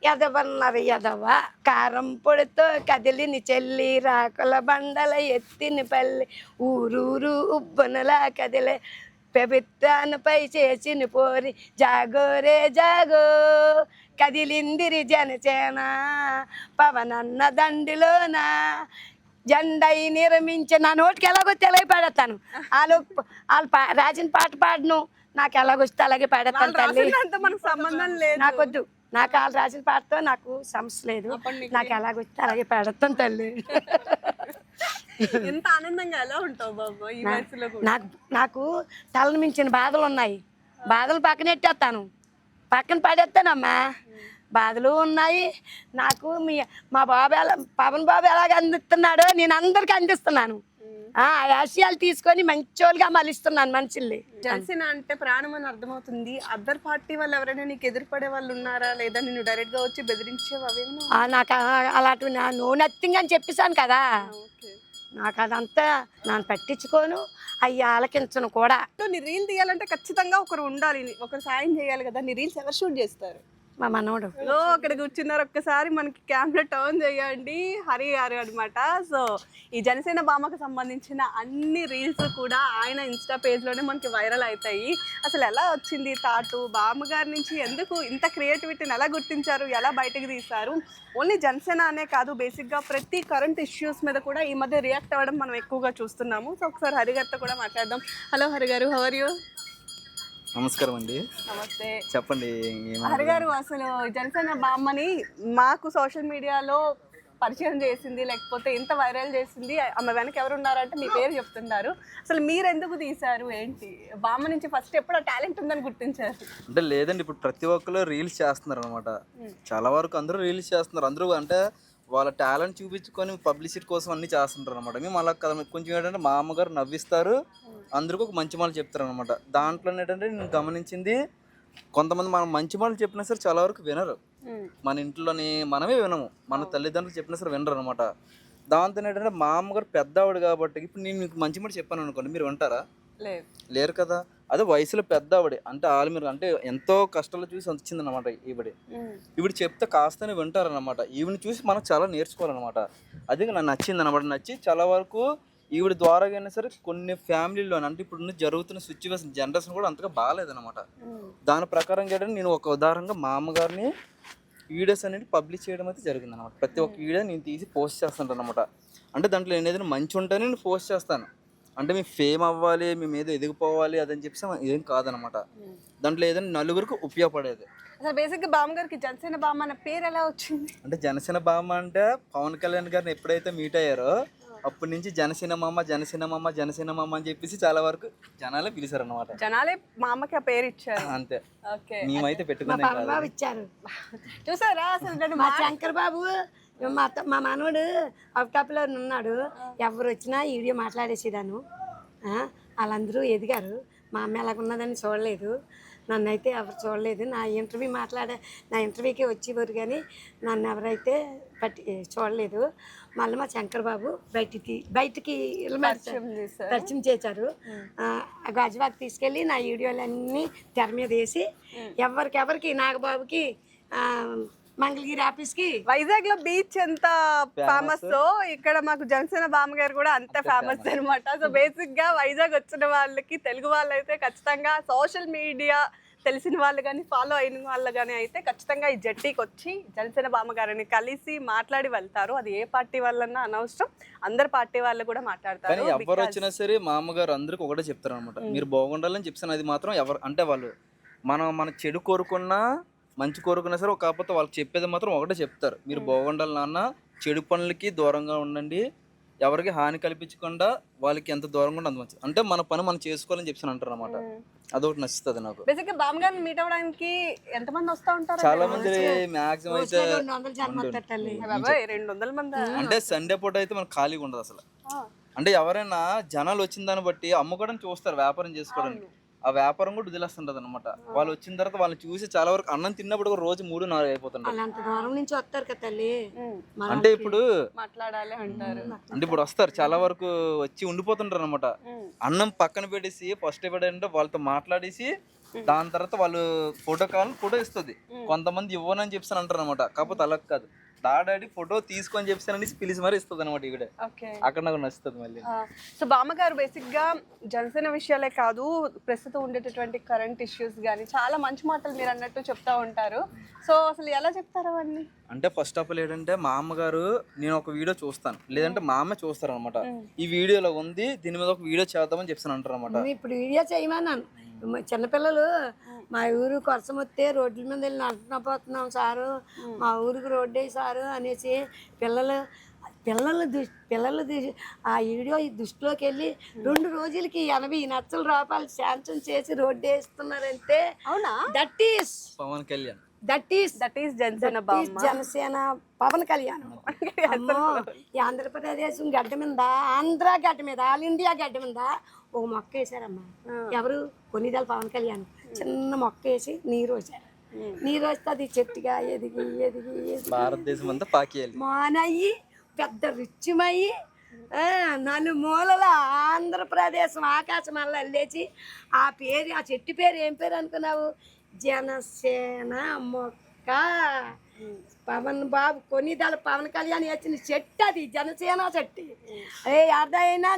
ఎదవన్నారు ఎదవా. కారం పొడితో కదిలిని చెల్లి, రాకుల బండల ఎత్తిని పల్లి, ఊరూరు ఉబ్బునలా కదిలే, పెబిత్తానపై చేసిన పోరి, జాగోరే జాగో కదిలిందిరి జనసేన పవనన్న దండిలోన జెండై నిర్మించి. నా నోటికి ఎలాగో తెలియ పాడతాను. వాళ్ళు రాసిన పాట పాడను, నాకు ఎలాగొస్తే అలాగే పాడతాను తల్లి. మనకు సంబంధం లేదు, నాకొద్దు. నాకు వాళ్ళు రాసిన పాటతో నాకు సమస్య లేదు. నాకు ఎలాగొస్తే అలాగే పాడతాను తల్లి. ఎంత ఆనందంగా ఎలా ఉంటావు బాబా ఈ వయసులో? నాకు తలను మించిన బాధలు ఉన్నాయి. బాధలు పక్కనెట్టేస్తాను, పక్కన పడేస్తానమ్మా. బాధలు ఉన్నాయి నాకు. మా బాబు పవన్ బాబు ఎలాగ అందిస్తున్నాడో నేను అందరికీ అందిస్తున్నాను. ఆ ఆశయాలు తీసుకొని మంచోళ్ళుగా మలిస్తున్నాను మనుషుల్ని. జనసేన అంటే ప్రాణం అని అర్థమవుతుంది. అదర్ పార్టీ వాళ్ళు ఎవరైనా నీకు ఎదురుపడే వాళ్ళు ఉన్నారా, లేదా నిన్ను డైరెక్ట్ గా వచ్చి బెదిరించేవా? నాకు అలాంటి నో నథింగ్ అని చెప్పేశాను కదా. నాకు అదంతా నన్ను పట్టించుకోను, అయ్యి ఆలకించను కూడా. నీ రీల్ తీయాలంటే ఖచ్చితంగా ఒకరు ఉండాలి, ఒకరు సాయం చేయాలి కదా. నీ రీల్స్ ఎవరు షూట్ చేస్తారు? మా మనోడు అక్కడ కూర్చున్నారు. ఒక్కసారి మనకి కెమెరా టర్న్ చేయండి. హరి గారు అనమాట. సో ఈ జనసేన బామ్మకు సంబంధించిన అన్ని రీల్స్ కూడా ఆయన ఇన్స్టా పేజ్లోనే మనకి వైరల్ అవుతాయి. అసలు ఎలా వచ్చింది థాటు? బామ్మ గారి నుంచి ఎందుకు ఇంత క్రియేటివిటీని ఎలా గుర్తించారు, ఎలా బయటకు తీశారు? ఓన్లీ జనసేన అనే కాదు, బేసిక్గా ప్రతి కరెంట్ ఇష్యూస్ మీద కూడా ఈ మధ్య రియాక్ట్ అవ్వడం మనం ఎక్కువగా చూస్తున్నాము. సో ఒకసారి హరి గారితో కూడా మాట్లాడదాం. హలో హరి గారు, హౌ ఆర్ యూ? నమస్కారం అండి. నమస్తే. చెప్పండి. హరి గారు, అసలు జనసేన బామ్మని మాకు సోషల్ మీడియాలో పరిచయం చేసింది, లేకపోతే ఇంత వైరల్ చేసింది ఆమె వెనక ఎవరు ఉన్నారంటే మీ పేరు చెప్తున్నారు. అసలు మీరు ఎందుకు తీశారు, ఏంటి? బామ్మ నుంచి ఫస్ట్ ఎప్పుడు ఆ టాలెంట్ ఉందని గుర్తించారు? అంటే లేదండి, ఇప్పుడు ప్రతి ఒక్కరు రీల్స్ చేస్తున్నారు అనమాట. చాలా వరకు అందరూ రీల్స్ చేస్తున్నారు. అందరూ అంటే వాళ్ళ టాలెంట్ చూపించుకొని పబ్లిసిటీ కోసం అన్నీ చేస్తుంటారు అనమాట. మేము అలా కదా, కొంచెం ఏంటంటే మా అమ్మగారు నవ్విస్తారు, అందరికీ ఒక మంచి మాటలు చెప్తారు అనమాట. దాంట్లో ఏంటంటే నేను గమనించింది, కొంతమంది మనం మంచి మాటలు చెప్పినా సరే చాలా వరకు వినరు. మన ఇంట్లోని మనమే వినము, మన తల్లిదండ్రులు చెప్పినా సరే వినరు అనమాట. దాంతో ఏంటంటే మా అమ్మగారు పెద్ద ఆవిడ కాబట్టి, ఇప్పుడు నేను మీకు మంచి మాట చెప్పాను అనుకోండి, మీరు వింటారా? లేరు కదా. అదే వయసులో పెద్ద ఆవిడ అంటే వాళ్ళు మీరు అంటే ఎంతో కష్టాలు చూసి వచ్చింది అనమాట ఈవిడ చెప్తే కాస్తనే వింటారనమాట. ఈవిని చూసి మనం చాలా నేర్చుకోవాలన్నమాట. అది నాకు నచ్చింది అనమాట. నచ్చి చాలా వరకు ఈవిడ ద్వారా అయినా సరే కొన్ని ఫ్యామిలీలో అంటే ఇప్పుడు జరుగుతున్న సిచ్యువేషన్ జనరేషన్ కూడా అంతగా బాగాలేదనమాట. దాని ప్రకారం ఏంటంటే నేను ఒక ఉదాహరణగా మా అమ్మగారిని వీడియోస్ అనేది పబ్లిష్ చేయడం అయితే జరిగింది అనమాట. ప్రతి ఒక్క వీడియో నేను తీసి పోస్ట్ చేస్తాను అనమాట. అంటే దాంట్లో నేను ఏదైనా మంచి ఉంటేనే నేను పోస్ట్ చేస్తాను. అంటే మేము ఫేమ్ అవ్వాలి, మేము ఏదో ఎదిగిపోవాలి అదని చెప్పేసి ఏం కాదనమాట. దాంట్లో ఏదైనా నలుగురికి ఉపయోగపడేది. అసలు బేసిక్గా బామ్మ గారికి జనసేన బామ్మ అనే పేరు ఎలా వచ్చింది? అంటే జనసేన బామ్మ అంటే పవన్ కళ్యాణ్ గారిని ఎప్పుడైతే మీట్ అయ్యారో అప్పటి నుంచి జనసేన మామ జనసేన మామ జనసేన మామ అని చెప్పేసి చాలా వరకు జనాలే పిలిచారు అనమాట. జనాలే మా అమ్మకి ఆ పేరు ఇచ్చారు. అంతే. ఓకే. మేమైతే పెట్టుకున్నాం ఇచ్చారు. చూసారా అసలు మా శంకర్ బాబు మా మనవడు అవుటాప్లో ఉన్నాడు. ఎవరు వచ్చినా వీడియో మాట్లాడేసేదాను. వాళ్ళందరూ ఎదిగారు. మా అమ్మ ఎలాగున్నదని చూడలేదు, నన్ను అయితే ఎవరు చూడలేదు. నా ఇంటర్వ్యూకి వచ్చేవారు కానీ నన్ను ఎవరైతే చూడలేదు. మళ్ళీ మా శంకర్ బాబు బయటికి పరిచయం చేశారు. గాజువాక్ తీసుకెళ్ళి నా వీడియోలన్నీ తెర మీద వేసి ఎవరికి నాగబాబుకి మంగళగిరి ఆఫీస్ కి వైజాగ్ లో బీచ్ ఎంత ఫేమస్, ఇక్కడ మాకు జనసేన బామ్మ గారు కూడా అంతే ఫేమస్ అనమాట. సో బేసిక్ గా వైజాగ్ వచ్చిన వాళ్ళకి, తెలుగు వాళ్ళు అయితే ఖచ్చితంగా సోషల్ మీడియా తెలిసిన వాళ్ళు కానీ ఫాలో అయిన వాళ్ళు కానీ అయితే ఖచ్చితంగా ఈ జట్టీకి వచ్చి జనసేన బామ్మ గారిని కలిసి మాట్లాడి వెళ్తారు. అది ఏ పార్టీ వాళ్ళన్నా అనవసరం, అందరు పార్టీ వాళ్ళు కూడా మాట్లాడతారు. ఎవరు వచ్చినా సరే మా అమ్మగారు అందరికి ఒకటే చెప్తారు అనమాట, మీరు బాగుండాలని చెప్పాను. అది మాత్రం ఎవరు అంటే వాళ్ళు మన చెడు కోరుకున్నా మంచి కోరుకున్నా సరే, కాకపోతే వాళ్ళకి చెప్పేది మాత్రం ఒకటే చెప్తారు, మీరు బాగుండాలి నాన్న, చెడు పనులకి దూరంగా ఉండండి, ఎవరికి హాని కల్పించకుండా వాళ్ళకి ఎంత దూరంగా ఉంటే అంత మంచిది. అంటే మన పని మనం చేసుకోవాలని చెప్పి అంటారు అనమాట. అదొకటి నచ్చుతుంది నాకు. బేసిక్ గా బామ్ గారిని మీట్ అవ్వడానికి ఎంతమంది వస్తా ఉంటారు? చాలా మంది మాక్సిమం అయితే 200 జన్మ వస్తారు తల్లి. 200 మంది. అంటే సండే పూట అయితే మనకు ఖాళీగా ఉండదు అసలు. అంటే ఎవరైనా జనాలు వచ్చిన దాన్ని బట్టి అమ్ముకోవడం చూస్తారు, వ్యాపారం చేసుకోవడానికి. ఆ వ్యాపారం కూడా వదిలేస్తుంటది అనమాట. వాళ్ళు వచ్చిన తర్వాత వాళ్ళని చూసి చాలా వరకు అన్నం తిన్నప్పుడు కూడా రోజు 3-4 అయిపోతుంటారు. వాళ్ళు అంత దూరం నుంచి వస్తారు కదా తల్లి. అంటే ఇప్పుడు మాట్లాడాలి అంటారు. అంటే ఇప్పుడు వస్తారు చాలా వరకు వచ్చి ఉండిపోతుంటారు అనమాట. అన్నం పక్కన పెట్టేసి ఫస్ట్ ఏంటంటే వాళ్ళతో మాట్లాడేసి దాని తర్వాత వాళ్ళు ఫోటో ఇస్తుంది. కొంతమంది ఇవ్వనని చెప్పి అంటారు అనమాట. కాకపోతే అలా కాదు, డాడీ ఫోటో తీసుకొని చెప్పానని పిలిచి మరి ఇస్తుంది అనమాట. ఇక్కడ అక్కడ నాకు నచ్చుతుంది మళ్ళీ. సో బామ్మగారు బేసిక్ గా జనసేన విషయాలే కాదు, ప్రస్తుతం ఉండేటటువంటి కరెంట్ ఇష్యూస్ కానీ చాలా మంచి మాటలు మీరు అన్నట్టు చెప్తా ఉంటారు. సో అసలు ఎలా చెప్తారు అవన్నీ? అంటే ఫస్ట్ ఆఫ్ ఆల్ ఏంటంటే మా అమ్మగారు, నేను ఒక వీడియో చూస్తాను, లేదంటే మా అమ్మ చూస్తారు అనమాట. ఈ వీడియోలో ఉంది, దీని మీద ఒక వీడియో చేద్దామని చెప్పి అంటారు అనమాట. ఇప్పుడు వీడియో చేయమన్నాను. చిన్నపిల్లలు మా ఊరు కొరసం వస్తే రోడ్ల మీద వెళ్ళి నడుచుకుపోతున్నాం సారు, మా ఊరికి రోడ్డు వేయి సారు అనేసి పిల్లలు ఆ వీడియో ఈ దృష్టిలోకి వెళ్ళి 2 రోజులకి 80 లక్షల రూపాయలు శాంక్షన్ చేసి రోడ్డు వేస్తున్నారంటే అవునా? Pawan Kalyan, that is Janasena Janasena Pawan Kalyan. అమ్మో, ఈ ఆంధ్రప్రదేశ్ గడ్డ మీద, ఆంధ్ర గడ్డ మీద, ఆల్ ఇండియా గడ్డ మీద ఒక మొక్క వేసారమ్మా. ఎవరు? కొన్నిదల పవన్ కళ్యాణ్. చిన్న మొక్క వేసి నీరు వేసారు. నీరు వస్తే అది చెట్టుగా ఎదిగి ఎదిగి ఎదిగి భారతదేశం అంతా పాకేయాలి మానయ్యి పెద్ద రుచిమయ్యి నలుమూలల ఆంధ్రప్రదేశ్ ఆకాశం అలా లేచి ఆ చెట్టు పేరు ఏం పేరు అనుకున్నావు? జనసేన మొక్క. పవన్ బాబు కొన్నిదల పవన్ కళ్యాణ్ వేసిన చెట్టు అది, జనసేన చెట్టు. అర్థమైనా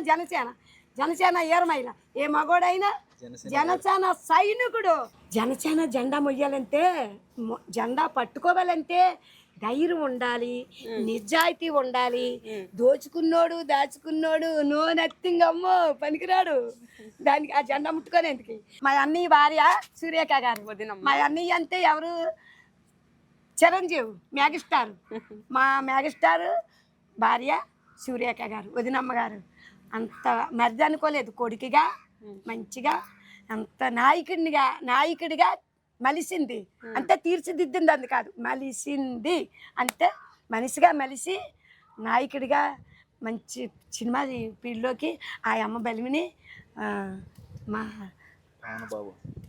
జనసేన ఏరమైనా ఏ మగోడైనా జనసేన సైనికుడు. జనసేన జెండా మొయ్యాలంటే, జెండా పట్టుకోవాలంటే ధైర్యం ఉండాలి, నిజాయితీ ఉండాలి. దాచుకున్నోడు నో నథింగ్, అమ్మో పనికిరాడు దానికి ఆ జెండా ముట్టుకొని ఎందుకు. మా అన్నయ్య భార్య సూర్యక గారు. మా అన్నయ్య అంటే ఎవరు? చిరంజీవి, మెగాస్టార్. మా మెగాస్టార్ భార్య సూర్యక గారు, వదినమ్మ గారు. అంత మరిది అనుకోలేదు, కొడుకుగా మంచిగా అంత నాయకుడిగా మలిసింది. అంతే తీర్చిదిద్దింది అంది కాదు, మలిసింది. అంతే మనిషిగా మలిసి నాయకుడిగా మంచి సినిమా ఫీల్డ్లోకి ఆ అమ్మ బలిమిని మా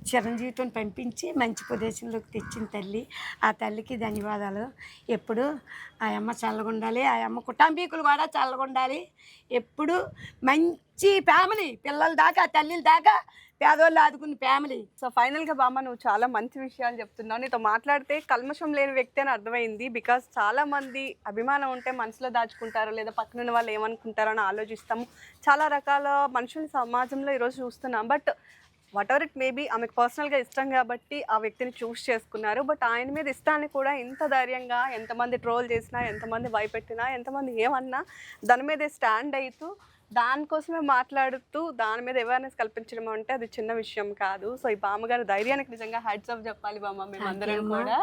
చిరంజీవితో పంపించి మంచి ప్రదేశంలోకి తెచ్చిన తల్లి. ఆ తల్లికి ధన్యవాదాలు. ఎప్పుడు ఆ అమ్మ చల్లగుండాలి, ఆ అమ్మ కుటుంబీకులు కూడా చల్లగుండాలి. ఎప్పుడు మంచి ఫ్యామిలీ, పిల్లల దాకా తల్లిల దాకా పేదోళ్ళు ఆదుకున్న ఫ్యామిలీ. సో ఫైనల్గా బామ్మ, నువ్వు చాలా మంచి విషయాలు చెప్తున్నావు. నీతో మాట్లాడితే కల్మషం లేని వ్యక్తి అని అర్థమైంది. బికాస్ చాలా మంది అభిమానం ఉంటే మనసులో దాచుకుంటారు, లేదా పక్కన వాళ్ళు ఏమనుకుంటారో అని ఆలోచిస్తాము. చాలా రకాల మనుషులు సమాజంలో ఈరోజు చూస్తున్నాం. But what ever it maybe, ఆమెకు పర్సనల్గా ఇష్టం కాబట్టి ఆ వ్యక్తిని చూస్ చేసుకున్నారు. బట్ ఆయన మీద ఇష్టాన్ని కూడా ఇంత ధైర్యంగా ఎంతమంది ట్రోల్ చేసినా, ఎంతమంది భయపెట్టినా, ఎంతమంది ఏమన్నా దాని మీదే స్టాండ్ అవుతూ దానికోసమే మాట్లాడుతూ దాని మీద అవేర్నెస్ కల్పించడం అంటే అది చిన్న విషయం కాదు. సో ఈ బామ్మగారి ధైర్యానికి నిజంగా హ్యాట్స్ ఆఫ్ చెప్పాలి బామ్మ, మేమందరం కూడా.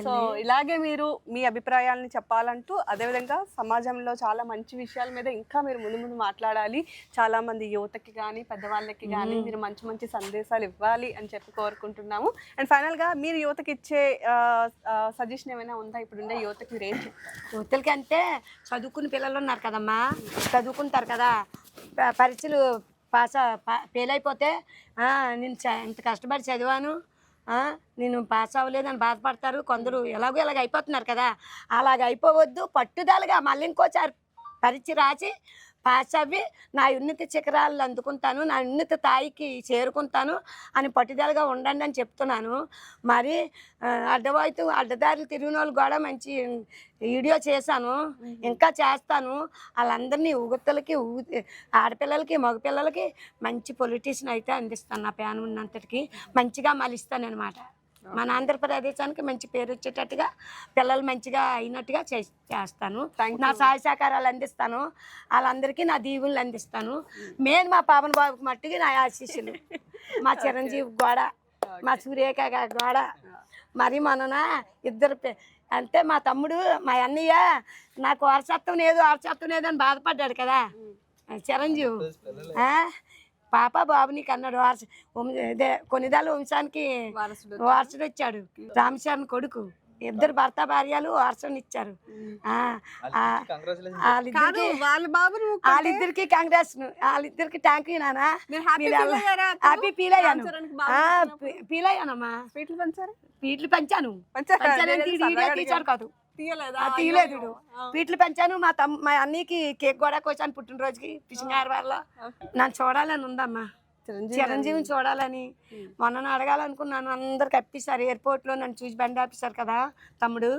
సో ఇలాగే మీరు మీ అభిప్రాయాలను చెప్పాలంటూ, అదేవిధంగా సమాజంలో చాలా మంచి విషయాల మీద ఇంకా మీరు ముందు మాట్లాడాలి. చాలా మంది యువతకి కానీ పెద్దవాళ్ళకి కానీ మీరు మంచి మంచి సందేశాలు ఇవ్వాలి అని చెప్పి కోరుకుంటున్నాము. అండ్ ఫైనల్గా మీరు యువతకి ఇచ్చే సజెషన్ ఏమైనా ఉందా? ఇప్పుడుండే యువతకి మీరు ఏం చెప్తారు? యువతలకి అంటే చదువుకున్న పిల్లలు ఉన్నారు కదమ్మా, చదువుకుంటారు కదా, పరీక్షలు ఫెయిల్ అయిపోతే నేను ఇంత కష్టపడి చదివాను, నేను పాస్ అవ్వలేదని బాధపడతారు కొందరు. ఎలాగో అయిపోతున్నారు కదా, అలాగ అయిపోవద్దు. పట్టుదలగా మళ్ళీ ఇంకోసారి పరీక్ష రాసి పాస్ అవ్వి నా ఉన్నత శిఖరాలు అందుకుంటాను, నా ఉన్నత స్థాయికి చేరుకుంటాను అని పట్టుదలగా ఉండండి అని చెప్తున్నాను. మరి అడ్డదారులు తిరిగిన వాళ్ళు కూడా మంచి వీడియో చేశాను, ఇంకా చేస్తాను. వాళ్ళందరినీ ఊగుతలకి ఆడపిల్లలకి మగపిల్లలకి మంచి పొలిటీషియన్ అయితే అందిస్తాను. నా ప్యాన్ ఉన్నంతటికి మంచిగా మలిస్తాను అనమాట. మన ఆంధ్రప్రదేశానికి మంచి పేరు వచ్చేటట్టుగా, పిల్లలు మంచిగా అయినట్టుగా చేస్తాను. నా సహాయ సహకారాలు అందిస్తాను. వాళ్ళందరికీ నా దీవులు అందిస్తాను. మెయిన్ మా పవన్ బాబుకి మట్టుకి నా ఆశీస్సులు, మా చిరంజీవి గోడ, మా సూర్యక గోడ, మరి మొన్న ఇద్దరు అంటే మా తమ్ముడు మా అన్నయ్య నాకు వారసత్వం లేదు అని బాధపడ్డాడు కదా చిరంజీవి. పాప బాబు నీకు అన్నాడు ఇదే కొన్నిదాలు వంశానికి వారసుడు వచ్చాడు. రామచరణ్ కొడుకు ఇద్దరు భర్త భార్యలు వారసుని ఇచ్చారు. వాళ్ళిద్దరికి కాంగ్రెస్ వాళ్ళిద్దరికి థ్యాంక్ యూ నాన్న. హ్యాపీ ఫీల్ అయ్యానమ్మా. స్వీట్లు పంచాను టీచర్ కాదు తీయలేదు. స్వీట్లు పంచాను. మా అన్నయ్యకి కేక్ కూడా కోసాను పుట్టినరోజుకి పిషంగారు వాళ్ళ. నన్ను చూడాలని ఉందమ్మా, చిరంజీవిని చూడాలని. మొన్న అడగాలనుకున్నాను, అందరికి అప్పిస్తారు ఎయిర్పోర్ట్లో నన్ను చూసి బండి ఆపిస్తారు కదా తమ్ముడు.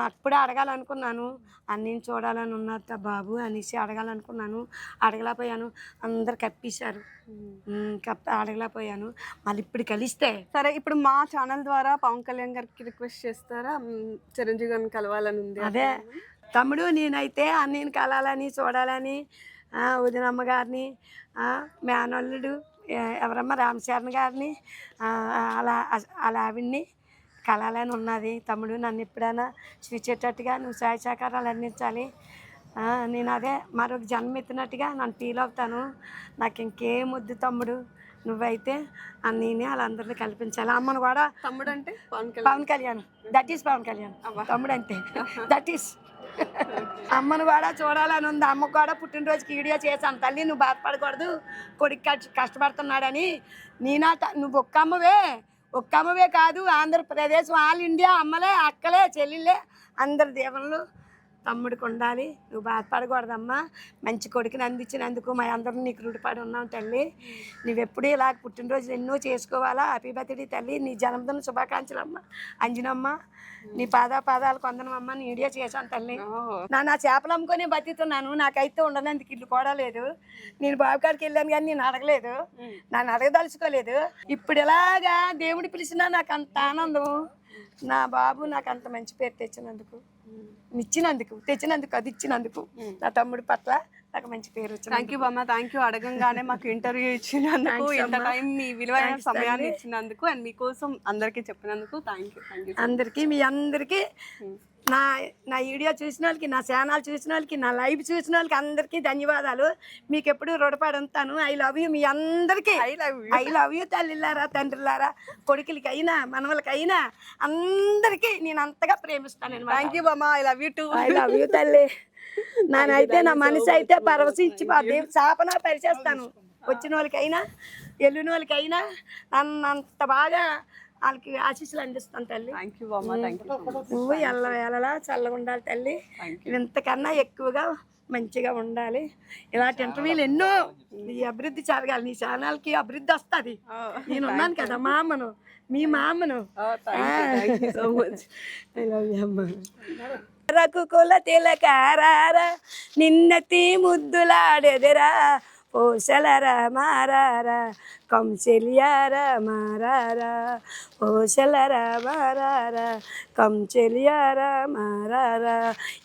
అప్పుడే అడగాలనుకున్నాను, అన్నీని చూడాలని ఉన్నది బాబు అనేసి అడగాలనుకున్నాను. అడగలేకపోయాను, అందరు కప్పిస్తారు. అడగలేకపోయాను. మళ్ళీ ఇప్పుడు కలిస్తే సరే. ఇప్పుడు మా ఛానల్ ద్వారా పవన్ కళ్యాణ్ గారికి రిక్వెస్ట్ చేస్తారా చిరంజీవి గారిని కలవాలని ఉంది? అదే తమ్ముడు, నేనైతే అన్నీని కలాలని చూడాలని వదినమ్మ గారిని, మేనల్లుడు ఎవరమ్మ రామచరణ్ గారిని అలా ఆవిడ్ని కలాలని ఉన్నది. తమ్ముడు నన్ను ఎప్పుడైనా చూచేటట్టుగా నువ్వు సహాయ సహకారాలు అందించాలి. నేను అదే మరొక జన్మ ఎత్తినట్టుగా నన్ను ఫీల్ అవుతాను. నాకు ఇంకేం వద్దు తమ్ముడు, నువ్వైతే అన్నీని వాళ్ళందరినీ కల్పించాలి. అమ్మను కూడా తమ్ముడు అంటే పవన్ కళ్యాణ్, దట్ ఈస్ పవన్ కళ్యాణ్. తమ్ముడు అంటే దట్ ఈస్ అమ్మను కూడా చూడాలని ఉంది. అమ్మకు కూడా పుట్టినరోజుకి వీడియో చేశాను. తల్లి నువ్వు బాధపడకూడదు, కొడుకు కష్టపడుతున్నాడని. నువ్వు ఒక్క అమ్మవే కాదు, ఆంధ్రప్రదేశ్ ఆల్ ఇండియా అమ్మలే, అక్కలే, చెల్లెళ్ళే, అందరి దీవెనలు తమ్ముడికి ఉండాలి. నువ్వు బాధపడకూడదమ్మా. మంచి కొడుకుని అందించినందుకు మా అందరం నీకు రుడిపడి ఉన్నాం తల్లి. నువ్వెప్పుడు ఇలా పుట్టినరోజులు ఎన్నో చేసుకోవాలా. హ్యాపీ బర్త్డే తల్లి. నీ జన్మదిన శుభాకాంక్షలు అమ్మ. అంజనమ్మ నీ పాదాలు కొందనమ్మ. నీ వీడియో చేశాను తల్లి. నా చేపలు అమ్ముకొని బతుకుతున్నాను. నాకైతే ఉండనందుకు ఇల్లు కూడా లేదు. నేను బాబుకాడికి వెళ్ళాను కానీ నేను అడగలేదు, నన్ను అడగదలుచుకోలేదు. ఇప్పుడు ఇలాగా దేవుడు పిలిచినా నాకు అంత ఆనందం. నా బాబు నాకు అంత మంచి పేరు తెచ్చినందుకు, అది ఇచ్చినందుకు నా తమ్ముడి పట్ల నాకు మంచి పేరు వచ్చింది. థ్యాంక్ యూ బామ్మ, థ్యాంక్ యూ. అడగంగానే మాకు ఇంటర్వ్యూ ఇచ్చినందుకు, ఇంత టైం మీ విలువైన సమయాన్ని ఇచ్చినందుకు, అండ్ మీకోసం అందరికీ చెప్పినందుకు థ్యాంక్ యూ. అందరికీ మీ అందరికీ నా వీడియో చూసిన వాళ్ళకి, నా ఛానల్ చూసిన వాళ్ళకి, నా లైవ్ చూసిన వాళ్ళకి అందరికీ ధన్యవాదాలు. మీకు ఎప్పుడు రుణపడి ఉంటాను. ఐ లవ్ యూ మీ అందరికీ. ఐ లవ్ యూ తల్లిలారా, తండ్రిలారా, కొడుకులకైనా మనవలకైనా అందరికీ నేను అంతగా ప్రేమిస్తాను. థ్యాంక్ యూ బామ్మ. I love you two. I love you తల్లి. నానైతే నా మనసు అయితే పరవశించి శాపన పరిచేస్తాను. వచ్చిన వాళ్ళకైనా వెళ్ళిన వాళ్ళకైనా అంత బాగా వాళ్ళకి ఆశీస్సులు అందిస్తాను తల్లి. థ్యాంక్ యూ బామ్మ. Thank you. నువ్వు ఎల్లవేళలా చల్లగా ఉండాలి తల్లి. ఇంతకన్నా ఎక్కువగా మంచిగా ఉండాలి. ఇలాంటి ఇంటర్వ్యూలు ఎన్నో నీ అభివృద్ధి జరగాలి. నీ ఛానల్కి అభివృద్ధి వస్తుంది. నేను ఉన్నాను కదా మా అమ్మను, మీ మా అమ్మను. ఐ లవ్ యూ అమ్మ. రఘుకుల తిలకారారా నిన్నతి ముద్దులాడెదరా ఓసలరా మారారా కంచెలియారా మారారా ఓసలరా మారారా కంచెలియారా మారారా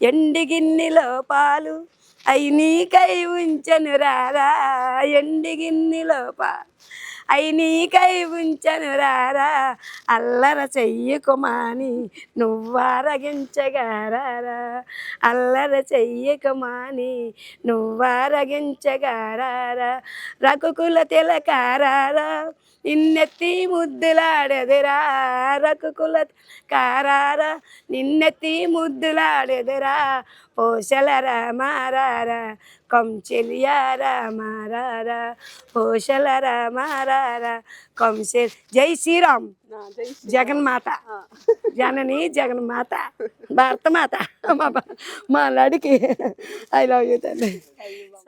ఎండి గిన్నెలో పాలు అయి నీకై ఉంచను రారా ఎండి గిన్నెలో పాలు అయి నీకై ఉంచను రారా అల్లర చెయ్యకుమాని నువ్వారగించగారారా అల్లర చెయ్యకుమాని నువ్వారగించగారారా రఘుకుల తిలకారారా నిన్నెత్తి ముద్దులాడెదరా రఘుకుల కారారా నిన్నెత్తి ముద్దులాడెదరా పోషలరా మారారా కంచెలియారా మారారా పోషలరా మారారా కంచె. జై శ్రీరామ్. జగన్మాత జనని జగన్మాత భారతమాత మా లడికి. ఐ లవ్ యూ తల్లి.